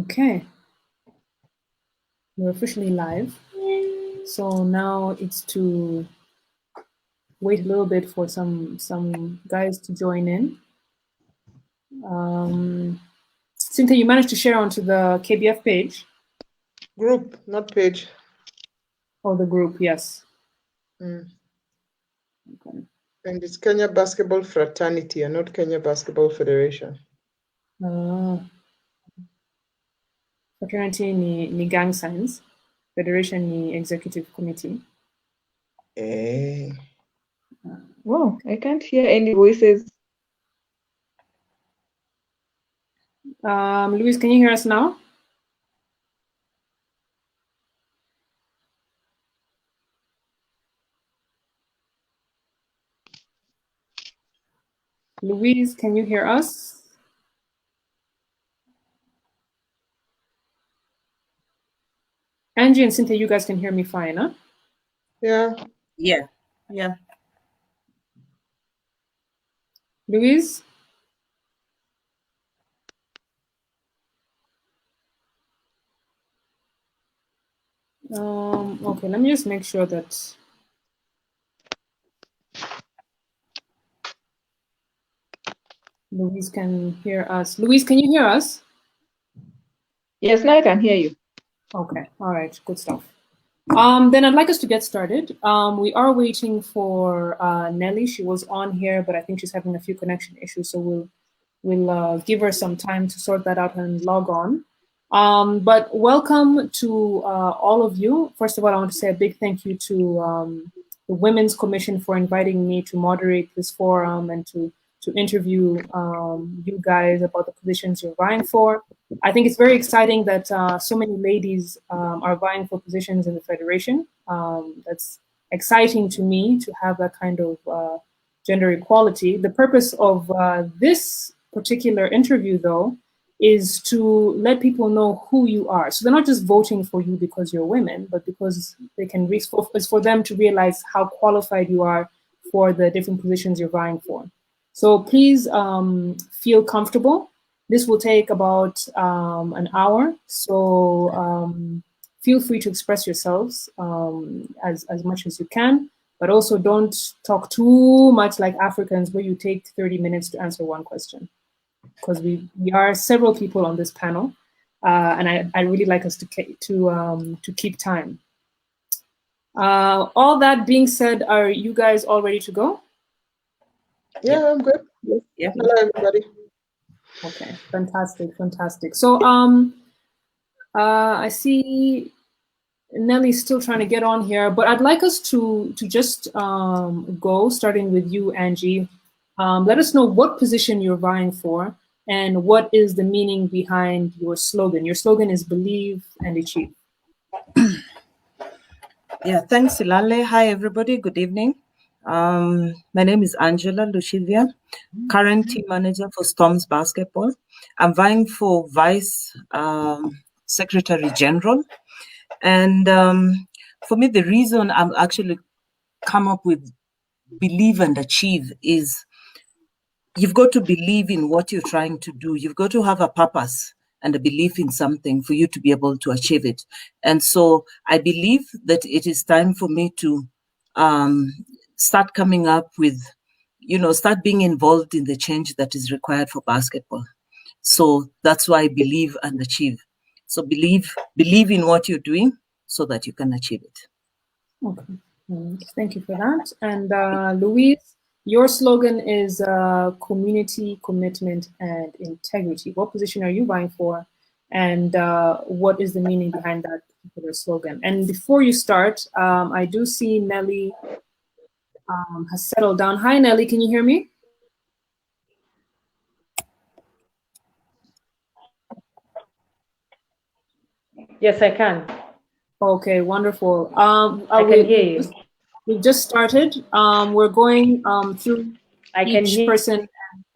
Okay, we're officially live. So now it's to wait a little bit for some guys to join in. Cynthia, you managed to share onto the KBF page? Group, not page. Oh, the group, yes. Okay. And it's Kenya Basketball Fraternity and not Kenya Basketball Federation. Fraternity ni gang signs. Federation ni executive committee. Wow, I can't hear any voices. Luis, can you hear us now? Louise, can you hear us? Angie and Cynthia, you guys can hear me fine, huh? Yeah. Louise? Okay, let me just make sure that Louise can hear us. Louise, can you hear us? Yes, now I can hear you. Okay, all right, good stuff. Then I'd like us to get started. We are waiting for Nelly. She was on here, but I think she's having a few connection issues, so we'll give her some time to sort that out and log on. But welcome to all of you. First of all, I want to say a big thank you to the Women's Commission for inviting me to moderate this forum and to interview you guys about the positions you're vying for. I think it's very exciting that so many ladies are vying for positions in the Federation. That's exciting to me to have that kind of gender equality. The purpose of this particular interview, though, is to let people know who you are. So they're not just voting for you because you're women, but because they can it's for them to realize how qualified you are for the different positions you're vying for. So please feel comfortable. This will take about an hour. So feel free to express yourselves as much as you can, but also don't talk too much like Africans where you take 30 minutes to answer one question. Because we are several people on this panel, and I really like us to keep time. All that being said, are you guys all ready to go? Yeah, I'm good. Yeah. Hello, everybody. Okay, fantastic. So I see Nelly's still trying to get on here, but I'd like us to just go, starting with you, Angie. Let us know what position you're vying for and what is the meaning behind your slogan. Your slogan is Believe and Achieve. Yeah, thanks, Silalei. Hi, everybody. Good evening. My name is Angela Luchivia, current team manager for Storms Basketball. I'm vying for Vice Secretary General. And for me, the reason I'm actually come up with Believe and Achieve is you've got to believe in what you're trying to do. You've got to have a purpose and a belief in something for you to be able to achieve it. And so I believe that it is time for me to start coming up with, start being involved in the change that is required for basketball. So that's why I believe and achieve. So believe in what you're doing so that you can achieve it. Okay, thank you for that. And Louise, your slogan is community, commitment, and integrity. What position are you vying for? And what is the meaning behind that particular slogan? And before you start, I do see Nelly has settled down. Hi, Nelly, can you hear me? Yes, I can. Okay, wonderful. I can hear you. We've just started. We're going through each person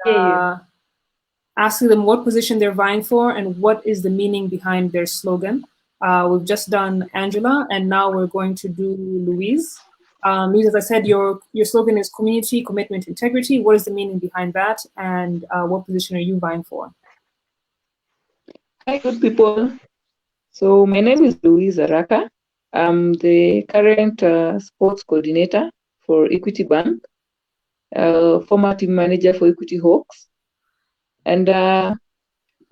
and asking them what position they're vying for and what is the meaning behind their slogan. We've just done Angela, and now we're going to do Louise. Louise, as I said, your slogan is community, commitment, integrity. What is the meaning behind that, and what position are you vying for? Hi, good people. So my name is Louise Araka. I'm the current sports coordinator for Equity Bank, former team manager for Equity Hawks. And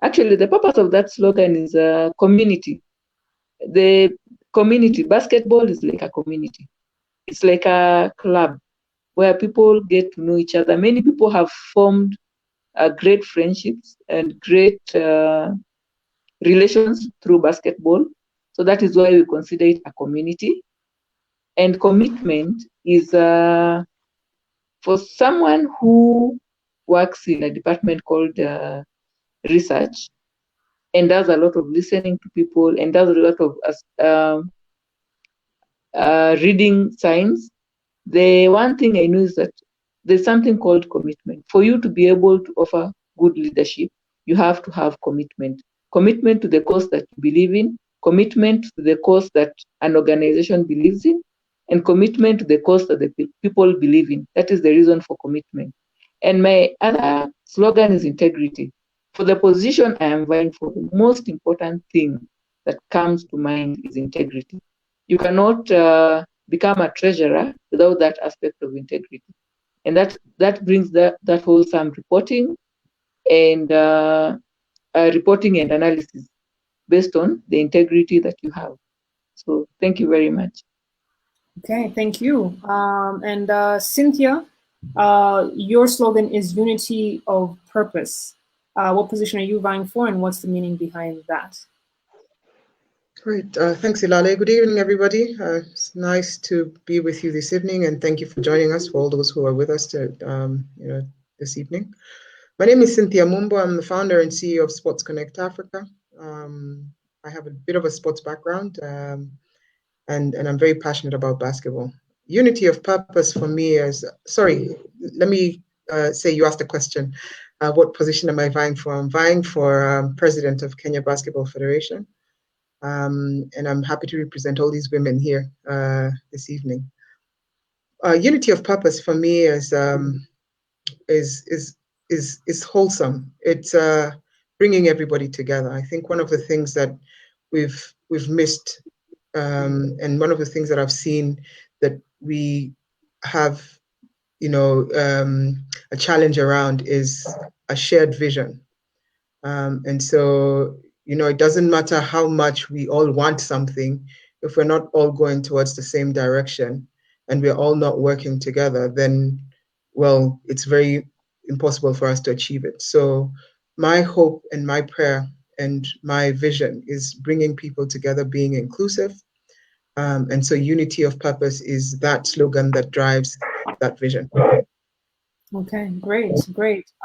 actually, the purpose of that slogan is community. The community, basketball is like a community. It's like a club where people get to know each other. Many people have formed great friendships and great relations through basketball. So that is why we consider it a community. And commitment is for someone who works in a department called research and does a lot of listening to people and does a lot of reading science. The one thing I know is that there's something called commitment. For you to be able to offer good leadership, you have to have commitment. Commitment to the cause that you believe in, commitment to the cause that an organization believes in, and commitment to the cause that the people believe in. That is the reason for commitment. And my other slogan is integrity. For the position I am vying for, the most important thing that comes to mind is integrity. You cannot become a treasurer without that aspect of integrity. And that brings that wholesome reporting and reporting and analysis based on the integrity that you have. So thank you very much. Okay, thank you. And Cynthia, your slogan is unity of purpose. What position are you vying for, and what's the meaning behind that? Great. Thanks, Silalei. Good evening, everybody. It's nice to be with you this evening, and thank you for joining us, for all those who are with us this evening. My name is Cynthia Mumbo. I'm the founder and CEO of Sports Connect Africa. I have a bit of a sports background, and I'm very passionate about basketball. Unity of purpose for me is, sorry, let me say you asked a question. What position am I vying for? I'm vying for president of Kenya Basketball Federation. And I'm happy to represent all these women here this evening. Unity of purpose for me is wholesome. It's bringing everybody together. I think one of the things that we've missed, and one of the things that I've seen that we have, a challenge around is a shared vision. And so, it doesn't matter how much we all want something, if we're not all going towards the same direction and we're all not working together, then, well, it's very impossible for us to achieve it. So my hope and my prayer and my vision is bringing people together, being inclusive. And so unity of purpose is that slogan that drives that vision. Okay, great.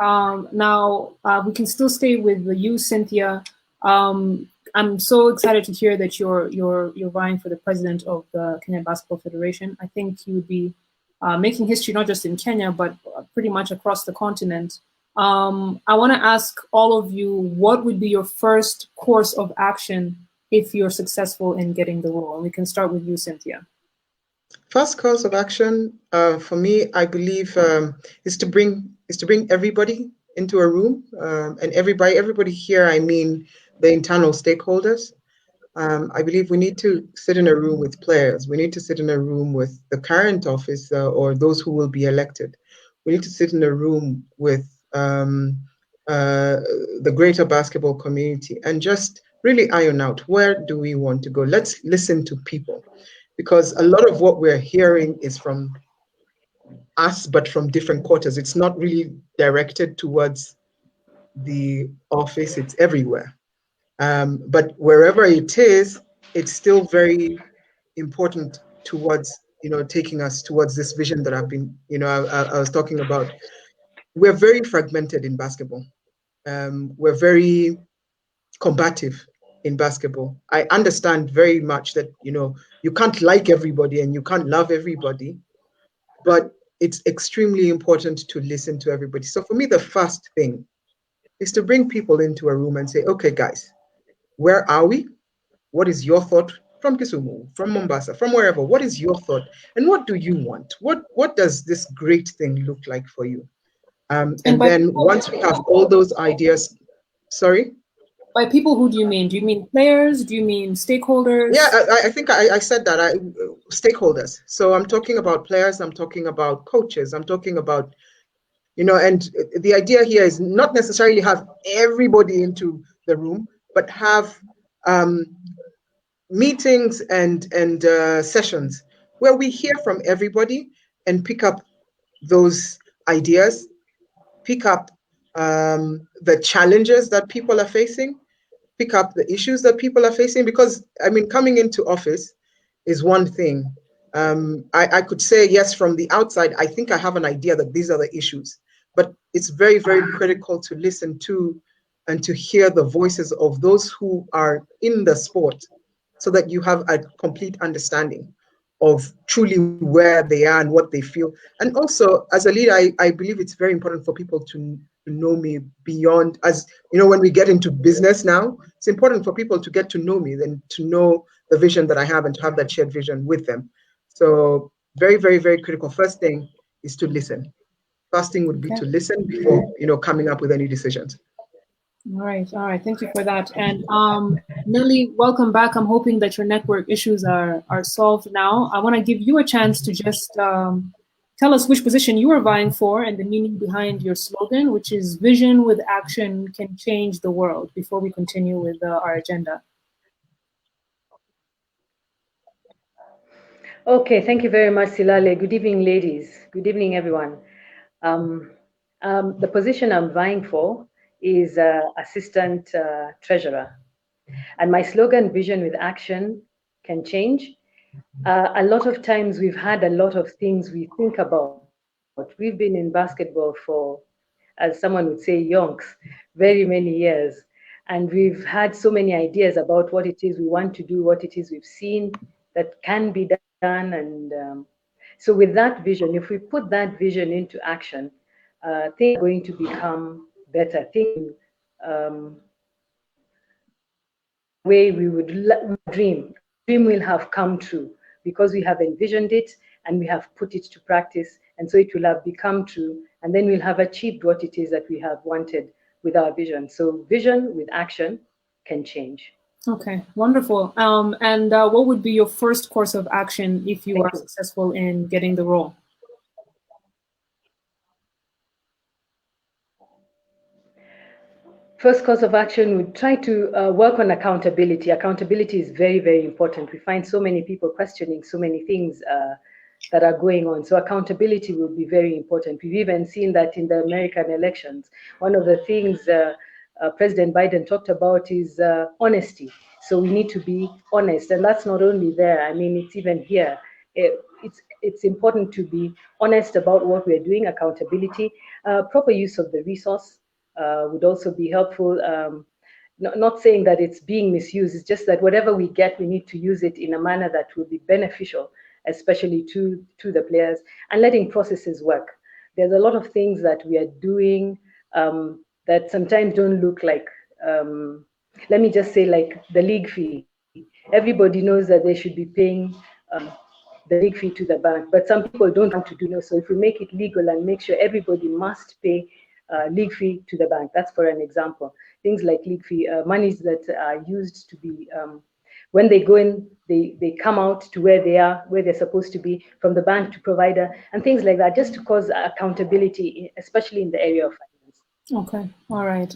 Now we can still stay with you, Cynthia. I'm so excited to hear that you're vying for the president of the Kenya Basketball Federation. I think you would be making history not just in Kenya but pretty much across the continent. I want to ask all of you, what would be your first course of action if you're successful in getting the role? And we can start with you, Cynthia. First course of action for me, I believe, is to bring everybody into a room, and everybody here, I mean the internal stakeholders. I believe we need to sit in a room with players. We need to sit in a room with the current office or those who will be elected. We need to sit in a room with the greater basketball community and just really iron out, where do we want to go? Let's listen to people. Because a lot of what we're hearing is from us, but from different quarters. It's not really directed towards the office, it's everywhere. But wherever it is, it's still very important towards, taking us towards this vision that I've been, I was talking about. We're very fragmented in basketball. We're very combative in basketball. I understand very much that, you can't like everybody and you can't love everybody, but it's extremely important to listen to everybody. So for me, the first thing is to bring people into a room and say, okay, guys, where are we? What is your thought from Kisumu, from Mombasa, from wherever? What is your thought? And what do you want? What does this great thing look like for you? And then once we have all those ideas, sorry? By people, who do you mean? Do you mean players? Do you mean stakeholders? Yeah, I think I said that. Stakeholders. So I'm talking about players. I'm talking about coaches. I'm talking about, and the idea here is not necessarily have everybody into the room, but have meetings and sessions where we hear from everybody and pick up those ideas, pick up the challenges that people are facing, pick up the issues that people are facing. Because I mean, coming into office is one thing. I could say, yes, from the outside, I think I have an idea that these are the issues, but it's very, very critical to listen to and to hear the voices of those who are in the sport, so that you have a complete understanding of truly where they are and what they feel. And also, as a leader, I believe it's very important for people to know me beyond, as when we get into business now, it's important for people to get to know me, then to know the vision that I have and to have that shared vision with them. So very, very, very critical. First thing is to listen. First thing would be to listen before, coming up with any decisions. All right. Thank you for that. And Nelly, welcome back. I'm hoping that your network issues are solved now. I want to give you a chance to just tell us which position you are vying for and the meaning behind your slogan, which is "Vision with action can change the world," before we continue with our agenda. Okay, thank you very much, Silalei. Good evening, ladies. Good evening, everyone. The position I'm vying for is Assistant Treasurer. And my slogan, "Vision with action can change." A lot of times we've had a lot of things we think about. We've been in basketball for, as someone would say, yonks, very many years. And we've had so many ideas about what it is we want to do, what it is we've seen that can be done. And so with that vision, if we put that vision into action, things are going to become better. Things way we would dream. Our dream will have come true because we have envisioned it and we have put it to practice, and so it will have become true, and then we'll have achieved what it is that we have wanted with our vision. So vision with action can change. Okay, wonderful. And what would be your first course of action if you are successful in getting the role? First course of action would try to work on accountability. Accountability is very, very important. We find so many people questioning so many things that are going on. So accountability will be very important. We've even seen that in the American elections. One of the things President Biden talked about is honesty. So we need to be honest, and that's not only there. I mean, it's even here. It's important to be honest about what we're doing. Accountability, proper use of the resource would also be helpful. Not saying that it's being misused, it's just that whatever we get, we need to use it in a manner that will be beneficial, especially to the players, and letting processes work. There's a lot of things that we are doing that sometimes don't look like, let me just say, like the league fee. Everybody knows that they should be paying the league fee to the bank, but some people don't want to do so. If we make it legal and make sure everybody must pay league fee to the bank, that's for an example. Things like league fee, monies that are used to be, when they go in, they come out to where they are, where they're supposed to be, from the bank to provider, and things like that, just to cause accountability, especially in the area of finance. Okay, all right.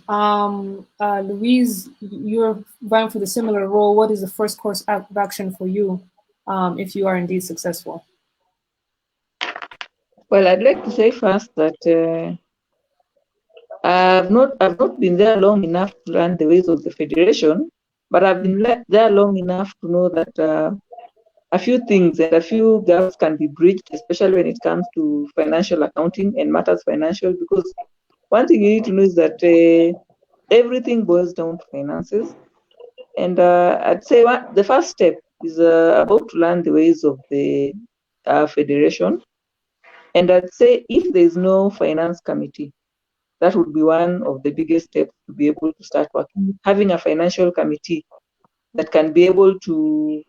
Louise, you're vying for the similar role. What is the first course of action for you if you are indeed successful? Well, I'd like to say first that I've not been there long enough to learn the ways of the federation, but I've been there long enough to know that a few things and a few gaps can be bridged, especially when it comes to financial accounting and matters financial, because one thing you need to know is that everything boils down to finances. And I'd say the first step is about to learn the ways of the federation. And I'd say if there's no finance committee, that would be one of the biggest steps to be able to start working. Having a financial committee that can be able to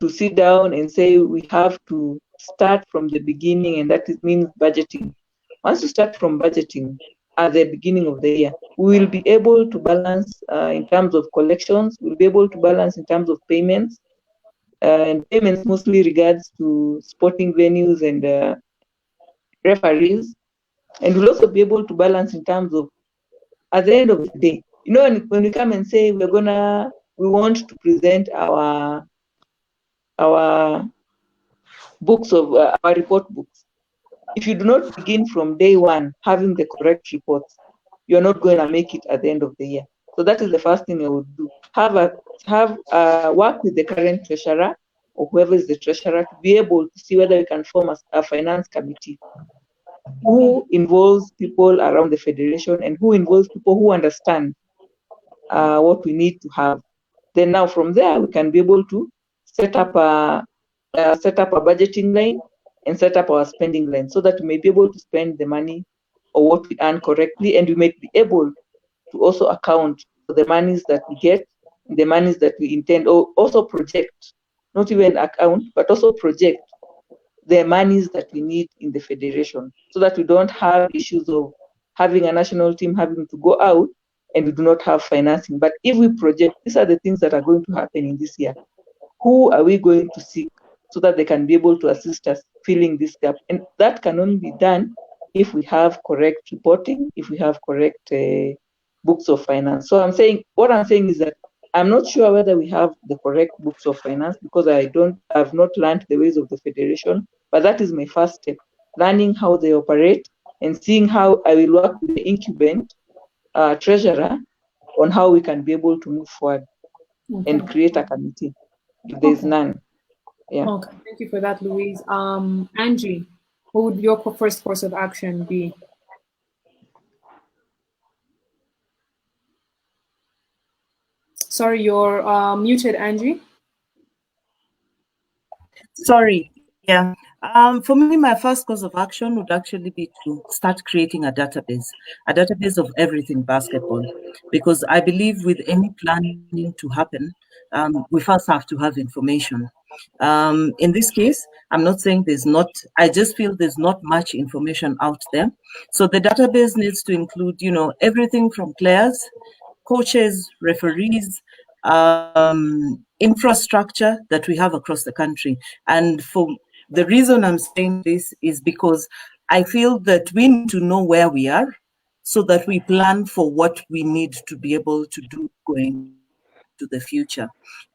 sit down and say we have to start from the beginning, and that means budgeting. Once you start from budgeting, at the beginning of the year. We will be able to balance in terms of collections, we'll be able to balance in terms of payments, and payments mostly regards to sporting venues and referees. And we'll also be able to balance in terms of, at the end of the day, you know, when we come and say we want to present our books of our report books, if you do not begin from day one having the correct reports, you're not going to make it at the end of the year. So that is the first thing I would do. Work with the current treasurer or whoever is the treasurer to be able to see whether we can form a finance committee who involves people around the federation and who involves people who understand what we need to have. Then now from there, we can be able to set up a budgeting line and set up our spending line so that we may be able to spend the money or what we earn correctly, and we may be able to also account for the monies that we get, the monies that we intend, or also project, not even account, but also project the monies that we need in the federation so that we don't have issues of having a national team having to go out and we do not have financing. But if we project, these are the things that are going to happen in this year. Who are we going to seek so that they can be able to assist us filling this gap? And that can only be done if we have correct reporting, if we have correct books of finance. So what I'm saying is that I'm not sure whether we have the correct books of finance because I've not learned the ways of the federation, but that is my first step, learning how they operate and seeing how I will work with the incumbent treasurer on how we can be able to move forward and create a committee if there's none. Yeah. Okay, thank you for that, Louise. Angie, what would your first course of action be? Sorry, you're muted, Angie. Sorry, yeah. For me, my first course of action would actually be to start creating a database of everything basketball, because I believe with any planning to happen, we first have to have information. In this case, I'm not saying there's not, I just feel there's not much information out there. So the database needs to include, everything from players, coaches, referees, infrastructure that we have across the country. And for the reason I'm saying this is because I feel that we need to know where we are so that we plan for what we need to be able to do going to the future,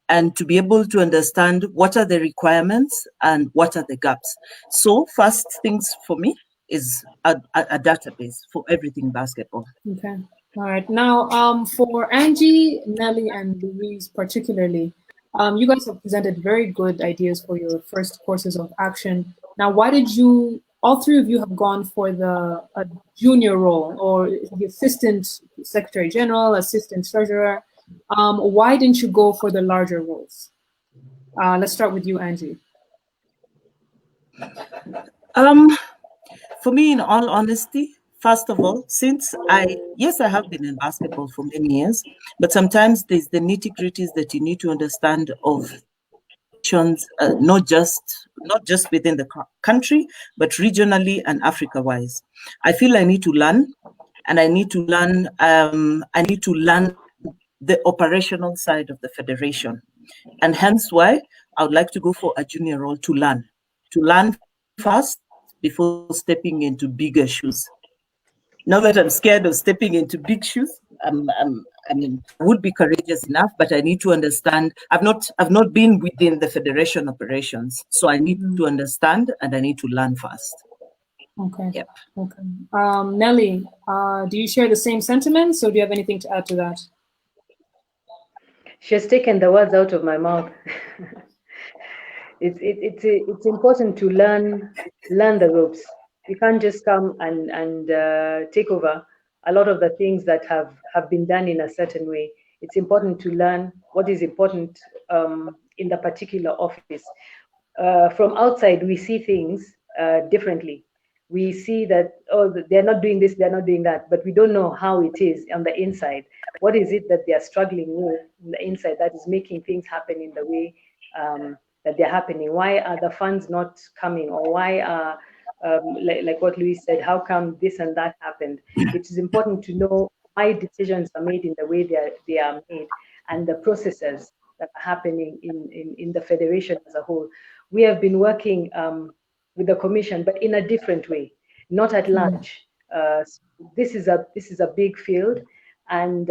and to be able to understand what are the requirements and what are the gaps. So first things for me is a database for everything basketball. Okay. All right. Now, for Angie, Nelly, and Louise particularly, you guys have presented very good ideas for your first courses of action. Now, why did all three of you have gone for the junior role or the assistant secretary general, assistant treasurer? Why didn't you go for the larger roles? Let's start with you, Angie. For me, in all honesty, first of all, since I have been in basketball for many years, but sometimes there's the nitty-gritties that you need to understand of not just within the country, but regionally and Africa-wise. I feel I need to learn, and I need to learn the operational side of the federation, and hence why I would like to go for a junior role to learn first before stepping into bigger shoes. Now that I'm scared of stepping into big shoes, I would be courageous enough, but I need to understand. I've not been within the federation operations, so I need to understand and I need to learn first. Okay. Yep. Okay. Nelly, do you share the same sentiments, or do you have anything to add to that? She has taken the words out of my mouth. It's important to learn the ropes. You can't just come and take over a lot of the things that have been done in a certain way. It's important to learn what is important in the particular office. From outside, we see things differently. We see that, they're not doing this, they're not doing that, but we don't know how it is on the inside. What is it that they're struggling with on the inside that is making things happen in the way that they're happening? Why are the funds not coming, or why are like what Luis said, how come this and that happened? It is important to know why decisions are made in the way they are made, and the processes that are happening in the federation as a whole. We have been working with the commission, but in a different way, not at large. This is a big field, and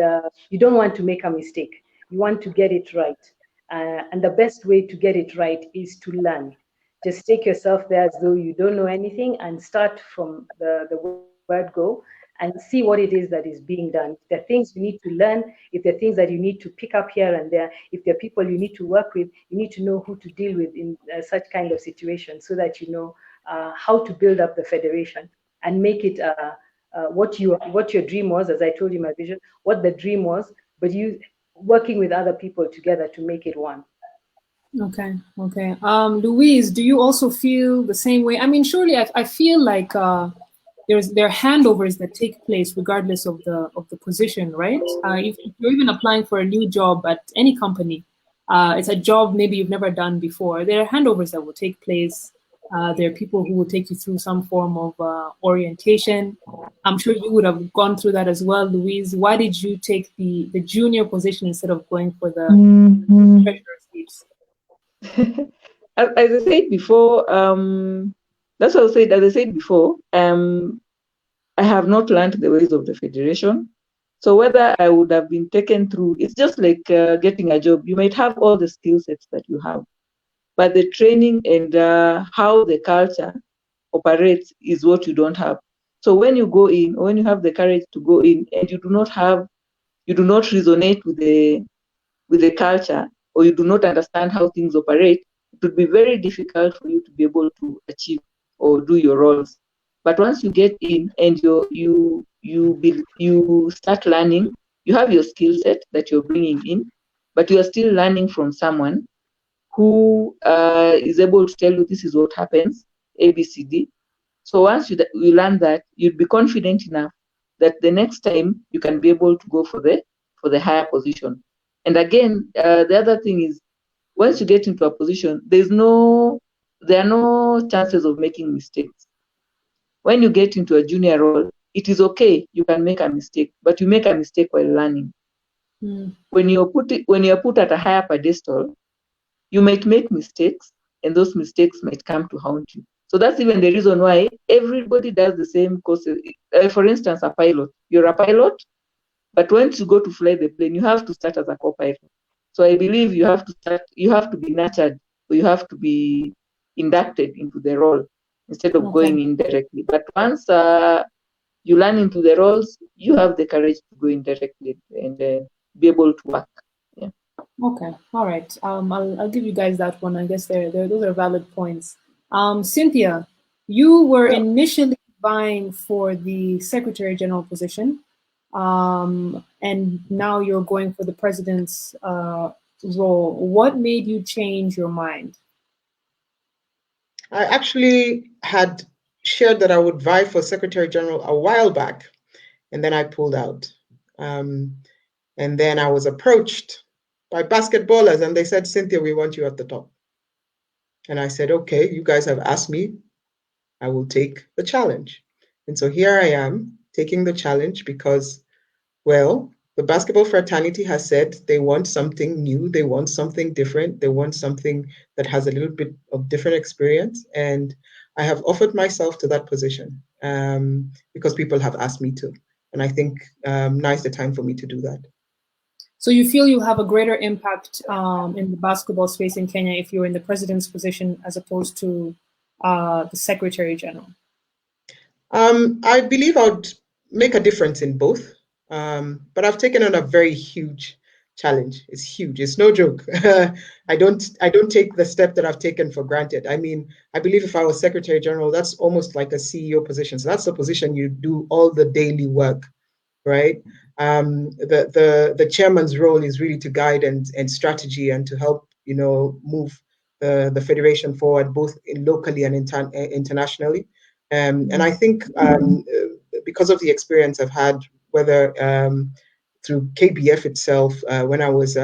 you don't want to make a mistake. You want to get it right, and the best way to get it right is to learn. Just take yourself there as though you don't know anything and start from the word go and see what it is that is being done. If there are things you need to learn, if there are things that you need to pick up here and there, if there are people you need to work with, you need to know who to deal with in such kind of situations so that you know how to build up the federation and make it what your dream was. As I told you, my vision, what the dream was, but you working with other people together to make it one. Okay. Louise, do you also feel the same way? I mean, surely I feel like there are handovers that take place regardless of the position, right? If you're even applying for a new job at any company, it's a job maybe you've never done before. There are handovers that will take place. There are people who will take you through some form of orientation. I'm sure you would have gone through that as well, Louise. Why did you take the junior position instead of going for the treasurer seats? As I said before, that's what I said. As I said before, I have not learned the ways of the federation. So whether I would have been taken through, it's just like getting a job. You might have all the skill sets that you have, but the training and how the culture operates is what you don't have. So when you go in, or when you have the courage to go in, and you do not resonate with the culture, or you do not understand how things operate, it would be very difficult for you to be able to achieve or do your roles. But once you get in and you start learning, you have your skill set that you're bringing in, but you are still learning from someone who is able to tell you this is what happens, A, B, C, D. So once you learn that, you'd be confident enough that the next time you can be able to go for the higher position. And again, the other thing is, once you get into a position, there are no chances of making mistakes. When you get into a junior role, it is okay, you can make a mistake, but you make a mistake while learning. When you're put at a higher pedestal, you might make mistakes, and those mistakes might come to haunt you. So that's even the reason why everybody does the same courses. For instance, a pilot. You're a pilot, but once you go to fly the plane, you have to start as a co-pilot. So I believe you have to be nurtured, or you have to be inducted into the role instead of going in directly. But once you learn into the roles, you have the courage to go in directly and be able to work. Yeah. Okay, all right. I'll give you guys that one. I guess those are valid points. Cynthia, you were initially vying for the Secretary General position, and now you're going for the president's role. What made you change your mind? I actually had shared that I would vie for Secretary General a while back, and then I pulled out. And then I was approached by basketballers, and they said, Cynthia, we want you at the top. And I said, okay, you guys have asked me, I will take the challenge. And so here I am taking the challenge because, well, the basketball fraternity has said they want something new, they want something different, they want something that has a little bit of different experience. And I have offered myself to that position because people have asked me to. And I think now is the time for me to do that. So you feel you have a greater impact in the basketball space in Kenya if you're in the president's position as opposed to the Secretary General? I believe I would make a difference in both, but I've taken on a very huge challenge. It's huge. It's no joke. I don't take the step that I've taken for granted. I mean, I believe if I was Secretary General, that's almost like a CEO position. So that's the position you do all the daily work, right? The chairman's role is really to guide and strategy and to help move the federation forward, both locally and internationally. And I think because of the experience I've had, whether through KBF itself, when I was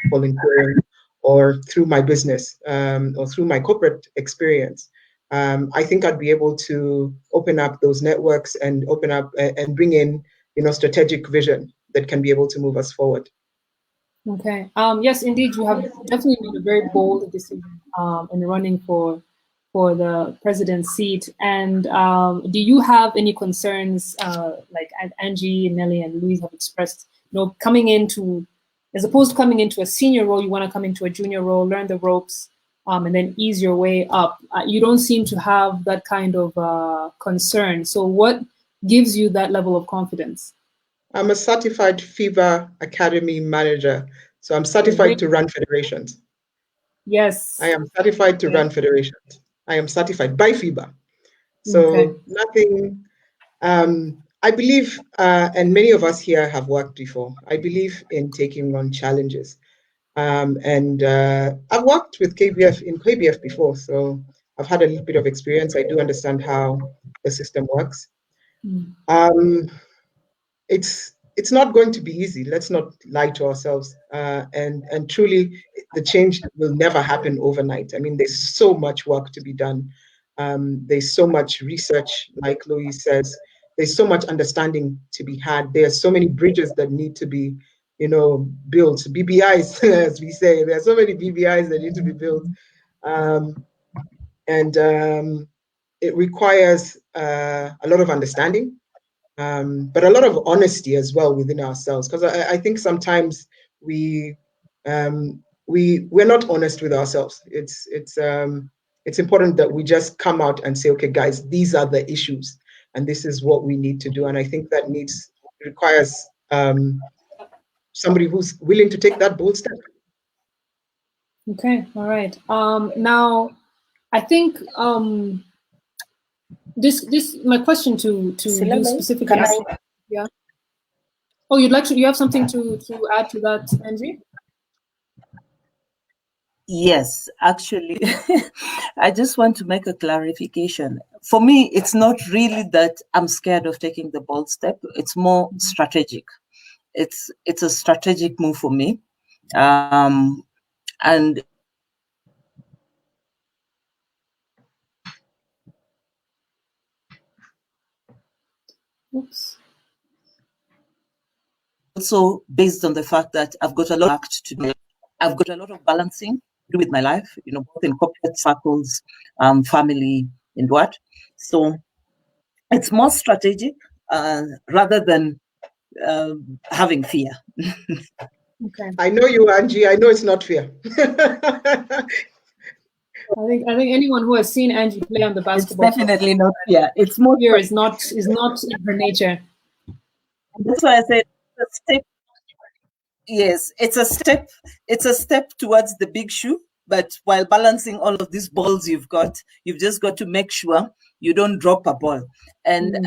volunteering, or through my business, or through my corporate experience, I think I'd be able to open up those networks and open up and bring in, strategic vision that can be able to move us forward. Okay. Yes, indeed, you have definitely made a very bold decision in running for the president's seat. And do you have any concerns, like Angie, Nelly, and Louise have expressed, coming into, as opposed to coming into a senior role, you want to come into a junior role, learn the ropes, and then ease your way up. You don't seem to have that kind of concern. So what gives you that level of confidence? I'm a certified FIBA Academy manager, so I'm certified to run federations. Yes. I am certified to run federations. I am certified by FIBA. So nothing, I believe, and many of us here have worked before, I believe in taking on challenges. And I've worked with KBF before, so I've had a little bit of experience. I do understand how the system works. It's not going to be easy. Let's not lie to ourselves. And truly, the change will never happen overnight. I mean, there's so much work to be done. There's so much research, like Louise says. There's so much understanding to be had. There are so many bridges that need to be, built. BBIs, as we say. There are so many BBIs that need to be built. And it requires a lot of understanding. But a lot of honesty as well within ourselves, because I think sometimes we're not honest with ourselves. It's important that we just come out and say, okay, guys, these are the issues, and this is what we need to do. And I think that requires somebody who's willing to take that bold step. Okay, all right. Now, I think this my question to Silalei, you specifically. Yeah. Oh, you have something to add to that, Angie? Yes, actually, I just want to make a clarification. For me, it's not really that I'm scared of taking the bold step. It's more strategic. It's a strategic move for me. And Oops. also based on the fact that I've got a lot of work to do. I've got a lot of balancing to do with my life, both in corporate circles, family, and what. So it's more strategic rather than having fear. Okay. I know you, Angie. I know it's not fear. I think anyone who has seen Angie play on the basketball It's definitely not fear. It's more fear is not in her nature. That's why I said it's a step. Yes, it's a step. It's a step towards the big shoe. But while balancing all of these balls you've just got to make sure you don't drop a ball. And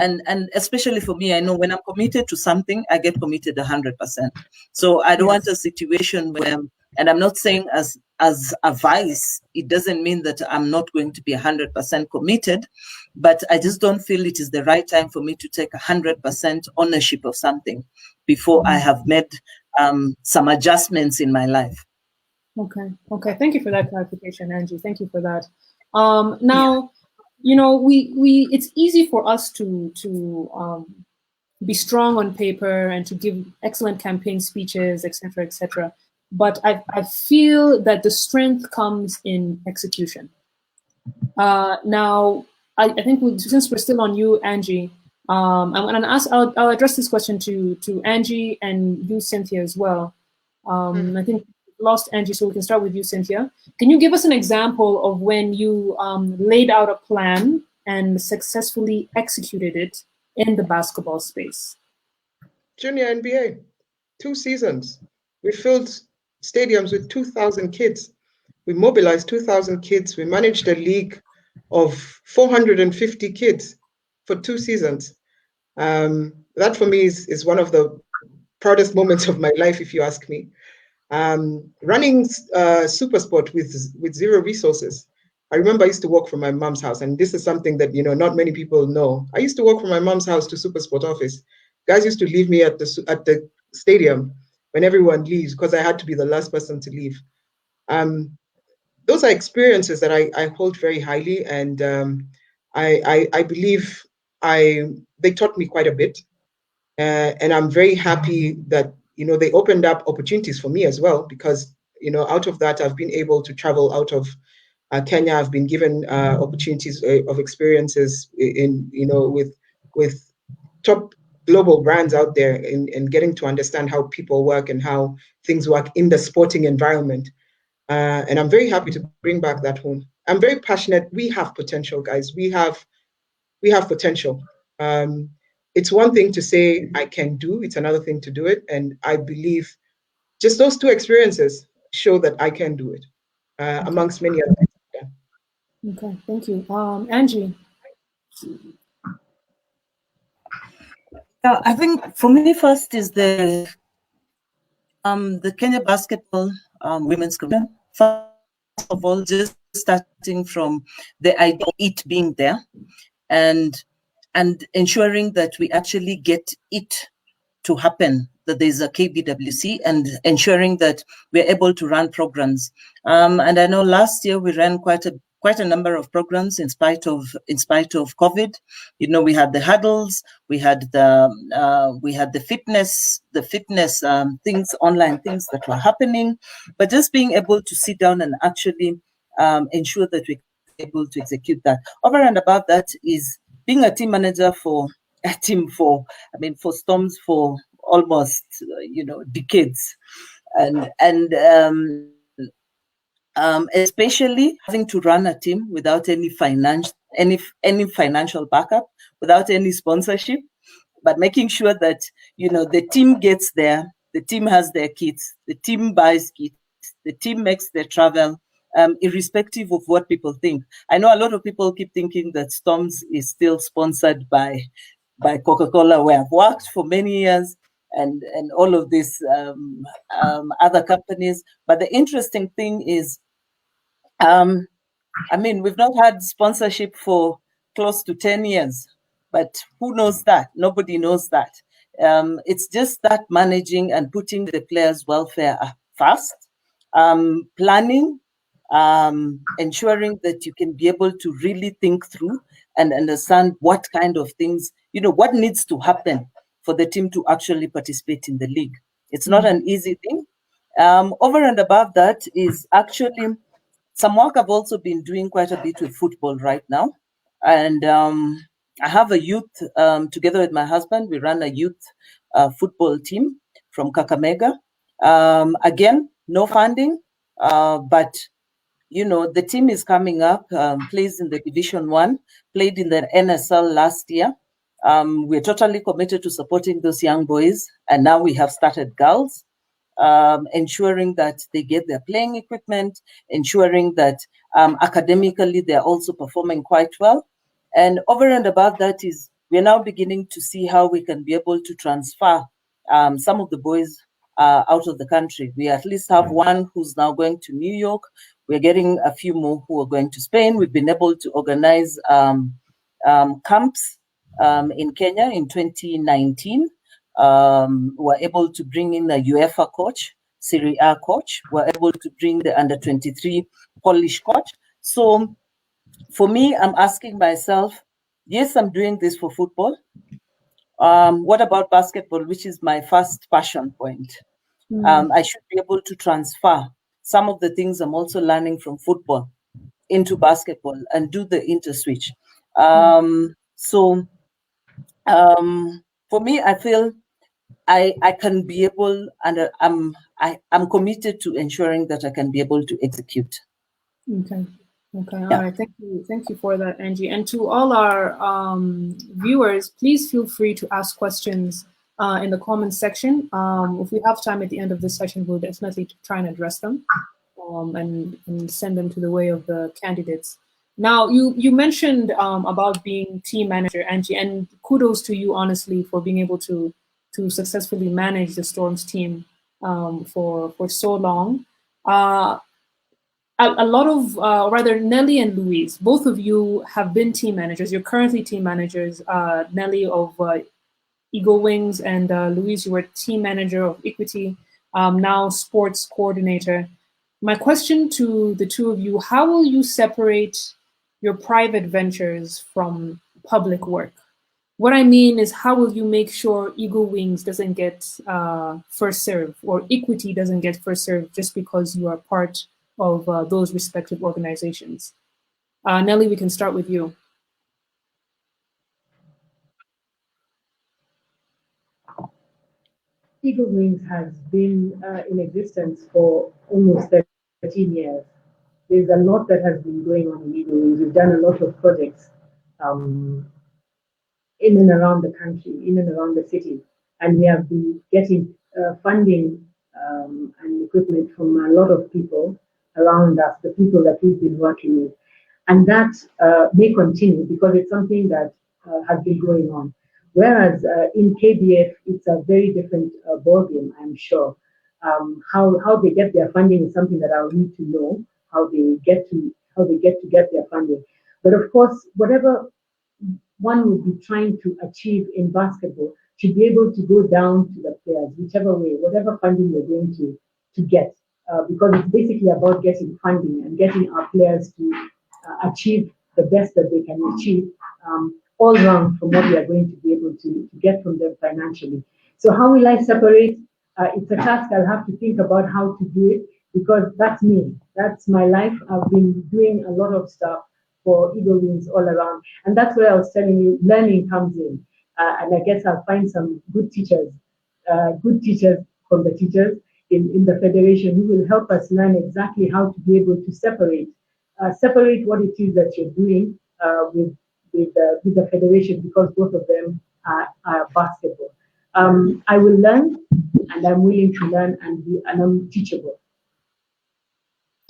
especially for me, I know when I'm committed to something, I get committed 100%. So I don't want a situation where, and I'm not saying as a vice, it doesn't mean that I'm not going to be 100% committed, but I just don't feel it is the right time for me to take 100% ownership of something before I have made some adjustments in my life. Okay. Thank you for that clarification, Angie. Thank you for that. Now, we it's easy for us to be strong on paper and to give excellent campaign speeches, etc., etc. But I feel that the strength comes in execution. Now, I think since we're still on you, Angie, I'm going to ask. I'll address this question to Angie and you, Cynthia, as well. I think we lost Angie, so we can start with you, Cynthia. Can you give us an example of when you laid out a plan and successfully executed it in the basketball space? Junior NBA, 2 seasons. We filled stadiums with 2,000 kids. We mobilized 2,000 kids. We managed a league of 450 kids for 2 seasons. That for me is one of the proudest moments of my life, if you ask me. Running Supersport with zero resources. I remember I used to walk from my mom's house, and this is something that not many people know. I used to walk from my mom's house to Supersport office. Guys used to leave me at the stadium when everyone leaves because I had to be the last person to leave. those are experiences that I hold very highly, and I believe they taught me quite a bit, and I'm very happy that they opened up opportunities for me as well, because out of that I've been able to travel out of Kenya. I've been given opportunities of experiences in with top global brands out there, and getting to understand how people work and how things work in the sporting environment. And I'm very happy to bring back that home. I'm very passionate. We have potential, guys. We have potential. It's one thing to say I can do, it's another thing to do it. And I believe just those two experiences show that I can do it, amongst many other things. Yeah. Okay, thank you. Angie. I think for me first is the Kenya Basketball Women's Commission. First of all, just starting from the idea of it being there, and ensuring that we actually get it to happen, that there's a KBWC, and ensuring that we're able to run programs. And I know last year we ran quite a number of programs in spite of COVID. We had the huddles, we had the fitness things, online things that were happening, but just being able to sit down and actually ensure that we're able to execute that. Over and above that is being a team manager for a team for Storms for almost decades, and especially having to run a team without any financial backup, without any sponsorship, but making sure that the team gets there, the team has their kits, the team buys kits, the team makes their travel, irrespective of what people think. I know a lot of people keep thinking that Storms is still sponsored by Coca-Cola, where I've worked for many years, and all of these other companies. But the interesting thing is, we've not had sponsorship for close to 10 years, but who knows that? Nobody knows that. It's just that managing and putting the players' welfare first, planning, ensuring that you can be able to really think through and understand what kind of things, what needs to happen for the team to actually participate in the league. It's not an easy thing. Over and above that is actually some work I've also been doing quite a bit with football right now. And I have a youth, together with my husband, we run a youth football team from Kakamega. Again, no funding, but the team is coming up, plays in the Division 1, played in the NSL last year. We're totally committed to supporting those young boys. And now we have started girls, ensuring that they get their playing equipment, ensuring that academically they're also performing quite well. And over and above that is we're now beginning to see how we can be able to transfer some of the boys out of the country. We at least have one who's now going to New York. We're getting a few more who are going to Spain. We've been able to organize camps in Kenya in 2019. We're able to bring in a UEFA coach, Serie A coach. We're able to bring the under-23 Polish coach. So for me, I'm asking myself, yes, I'm doing this for football. What about basketball, which is my first passion point? I should be able to transfer some of the things I'm also learning from football into basketball and do the interswitch. So for me, I feel I can be able, and I'm committed to ensuring that I can be able to execute. Okay. All right. Thank you for that, Angie. And to all our viewers, please feel free to ask questions in the comments section. If we have time at the end of this session, we'll definitely try and address them and send them to the way of the candidates. Now, you mentioned about being team manager, Angie, and kudos to you, honestly, for being able to successfully manage the Storms team for so long. A lot of, rather, Nelly and Louise, both of you have been team managers. You're currently team managers. Nelly of Eagle Wings, and Louise, you were team manager of Equity, now sports coordinator. My question to the two of you, how will you separate your private ventures from public work? What I mean is, how will you make sure Eagle Wings doesn't get first serve, or Equity doesn't get first serve just because you are part of those respective organizations? Nelly, we can start with you. Eagle Wings has been in existence for almost 13 years. There's a lot that has been going on in Eagle Wings. We've done a lot of projects in and around the country, in and around the city, and we have been getting funding and equipment from a lot of people around us, the people that we've been working with. And that may continue because it's something that has been going on. Whereas in KBF, it's a very different ballgame, I'm sure. How they get their funding is something that I'll need to know how they get to get their funding. But of course, whatever one would be trying to achieve in basketball should be able to go down to the players, whichever way, whatever funding you're going to get, because it's basically about getting funding and getting our players to achieve the best that they can achieve all round from what we are going to be able to get from them financially. So how will I separate? It's a task I'll have to think about how to do it because that's me. That's my life. I've been doing a lot of stuff for Eagle Wings all around. And that's where I was telling you, learning comes in. And I guess I'll find some good teachers from the teachers in the Federation who will help us learn exactly how to be able to separate what it is that you're doing with the Federation because both of them are basketball. I will learn and I'm willing to learn and I'm teachable.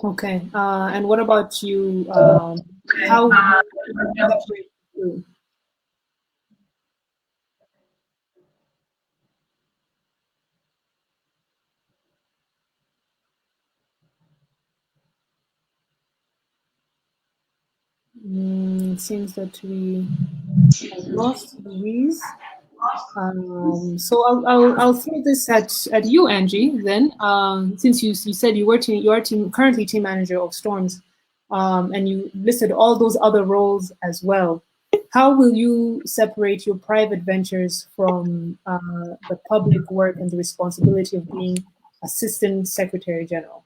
Okay, and what about you? How separate you? It seems that we have lost Louise. So I'll throw this at you, Angie. Then, since you said you are currently team manager of Storms, and you listed all those other roles as well. How will you separate your private ventures from the public work and the responsibility of being Assistant Secretary General?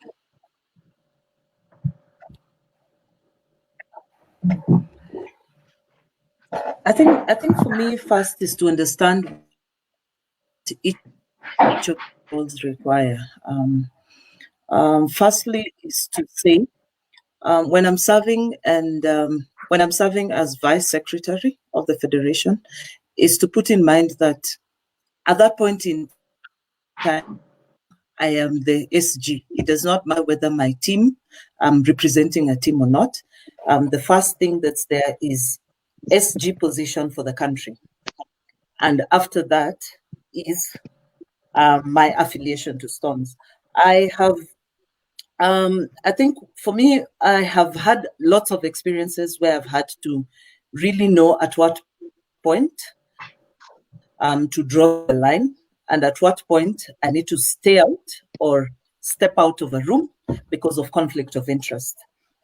I think for me, first is to understand what each of roles require. Firstly, is to say when I'm serving as Vice Secretary of the Federation, is to put in mind that at that point in time, I am the SG. It does not matter whether my team, I'm representing a team or not. The first thing that's there is SG position for the country. And after that is my affiliation to Storms. I think for me, I have had lots of experiences where I've had to really know at what point to draw the line and at what point I need to stay out or step out of a room because of conflict of interest.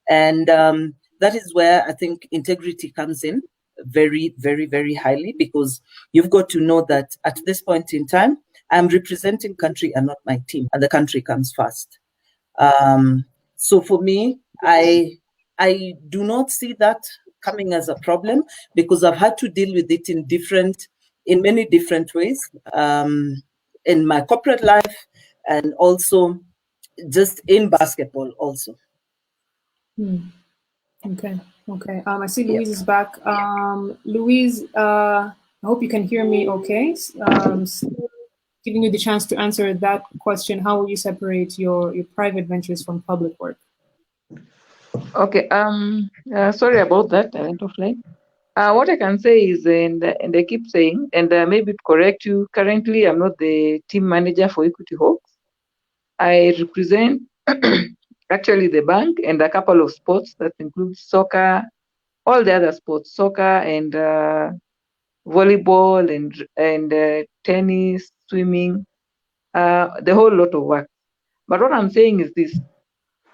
And that is where I think integrity comes in very, very, very highly, because you've got to know that at this point in time, I'm representing country and not my team, and the country comes first. So for me, I do not see that coming as a problem because I've had to deal with it in many different ways, in my corporate life and also just in basketball also. Okay. I see Louise is back. Louise, I hope you can hear me okay. Giving you the chance to answer that question, how will you separate your private ventures from public work? Okay. Sorry about that. I went offline. What I can say is, and I keep saying, and maybe to correct you, currently I'm not the team manager for Equity Hawks. I represent actually the bank and a couple of sports that include soccer, all the other sports, soccer and volleyball and tennis, swimming, the whole lot of work. But what I'm saying is this: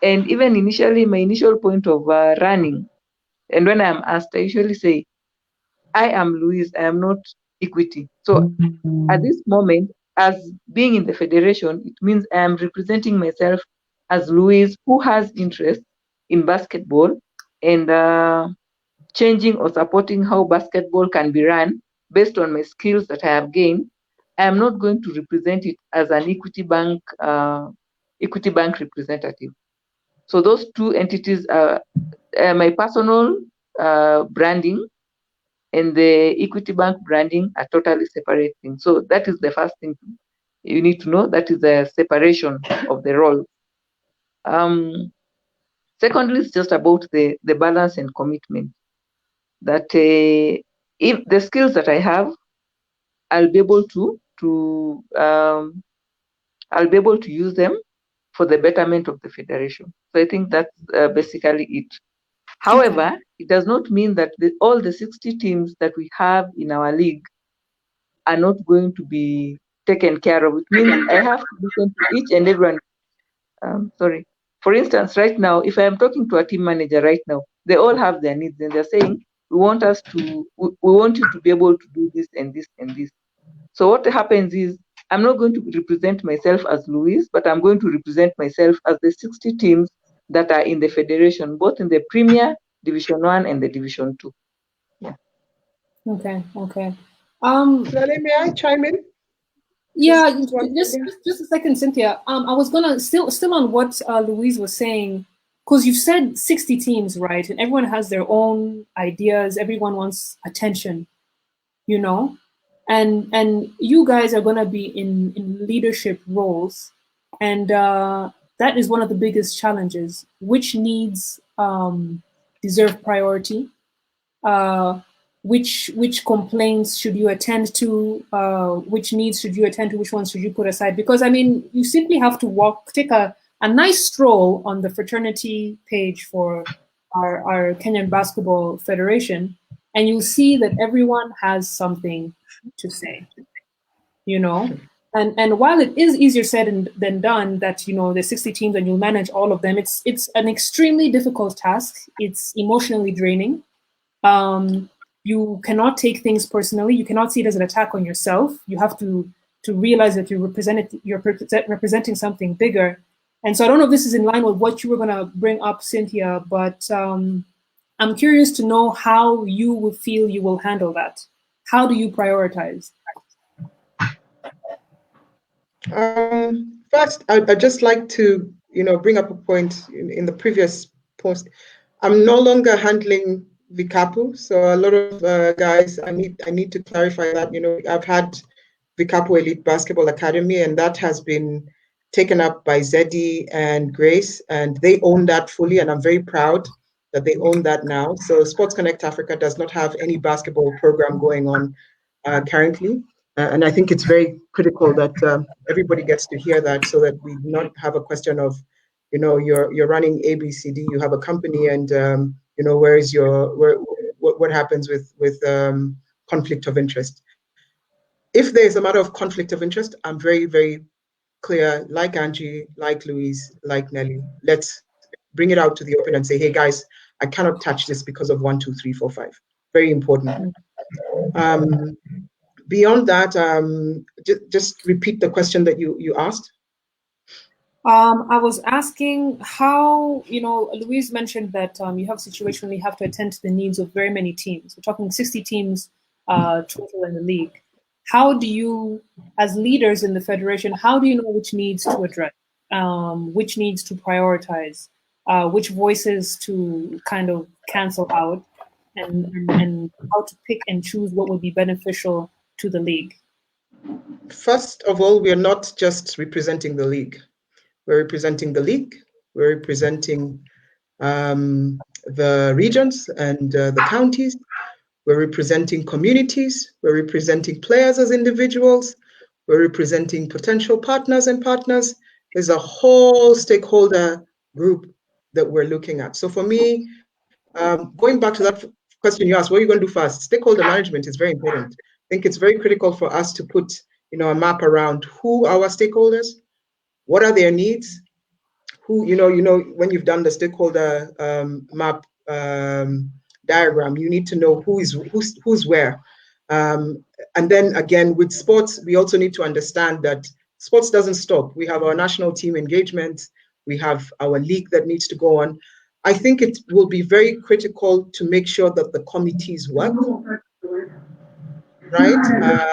And even initially, my initial point of running, and when I'm asked, I usually say, I am Louise, I am not Equity. So at this moment, as being in the federation, it means I am representing myself as Louise, who has interest in basketball and changing or supporting how basketball can be run based on my skills that I have gained. I am not going to represent it as an Equity Bank representative. So those two entities are my personal branding and the Equity Bank branding are totally separate things. So that is the first thing you need to know. That is the separation of the role. Secondly, it's just about the balance and commitment. That if the skills that I have, I'll be able I'll be able to use them for the betterment of the federation. So I think that's basically it. However, it does not mean that all the 60 teams that we have in our league are not going to be taken care of. It means I have to listen to each and everyone. Sorry. For instance, right now, if I am talking to a team manager right now, they all have their needs and they're saying, we want you to be able to do this and this and this. So what happens is, I'm not going to represent myself as Louise, but I'm going to represent myself as the 60 teams that are in the federation, both in the Premier, Division 1 and the Division 2. Yeah. Okay. Silalei, may I chime in? Yeah, Just just a second, Cynthia. I was gonna still on what Louise was saying, because you've said 60 teams, right? And everyone has their own ideas. Everyone wants attention, you know, and you guys are gonna be in leadership roles, and that is one of the biggest challenges. Which needs deserve priority? Which complaints should you attend to, which needs should you attend to, which ones should you put aside? Because I mean, you simply have to take a nice stroll on the fraternity page for our Kenyan Basketball Federation, and you'll see that everyone has something to say, you know. And while it is easier said than done, that, you know, there's 60 teams and you'll manage all of them, it's an extremely difficult task. It's emotionally draining. You cannot take things personally. You cannot see it as an attack on yourself. You have to realize that you're representing something bigger. And so I don't know if this is in line with what you were going to bring up, Cynthia, but I'm curious to know how you would feel you will handle that. How do you prioritize? First, I'd just like to, bring up a point in the previous post. I'm no longer handling Vikapu, so a lot of guys, I need to clarify that. I've had Vikapu Elite Basketball Academy, and that has been taken up by Zeddy and Grace, and they own that fully, and I'm very proud that they own that now. So Sports Connect Africa does not have any basketball program going on currently. And I think it's very critical that everybody gets to hear that, so that we not have a question of, you're running ABCD, you have a company, and what happens with conflict of interest. If there is a matter of conflict of interest, I'm very, very clear, like Angie, like Louise, like Nelly. Let's bring it out to the open and say, hey guys, I cannot touch this because of 1, 2, 3, 4, 5. Very important. Beyond that, just repeat the question that you asked. I was asking how, Louise mentioned that you have a situation where you have to attend to the needs of very many teams. We're talking 60 teams total in the league. How do you, as leaders in the federation, how do you know which needs to address, which needs to prioritize, which voices to kind of cancel out, and how to pick and choose what would be beneficial to the league? First of all, we are not just representing the league. We're representing the league. We're representing the regions and the counties. We're representing communities. We're representing players as individuals. We're representing potential partners and partners. There's a whole stakeholder group that we're looking at. So for me, going back to that question you asked, what are you going to do first? Stakeholder management is very important. I think it's very critical for us to put, a map around who are our stakeholders, what are their needs, who, when you've done the stakeholder map diagram, you need to know who's where. And then again, with sports, we also need to understand that sports doesn't stop. We have our national team engagement. We have our league that needs to go on. I think it will be very critical to make sure that the committees work, right?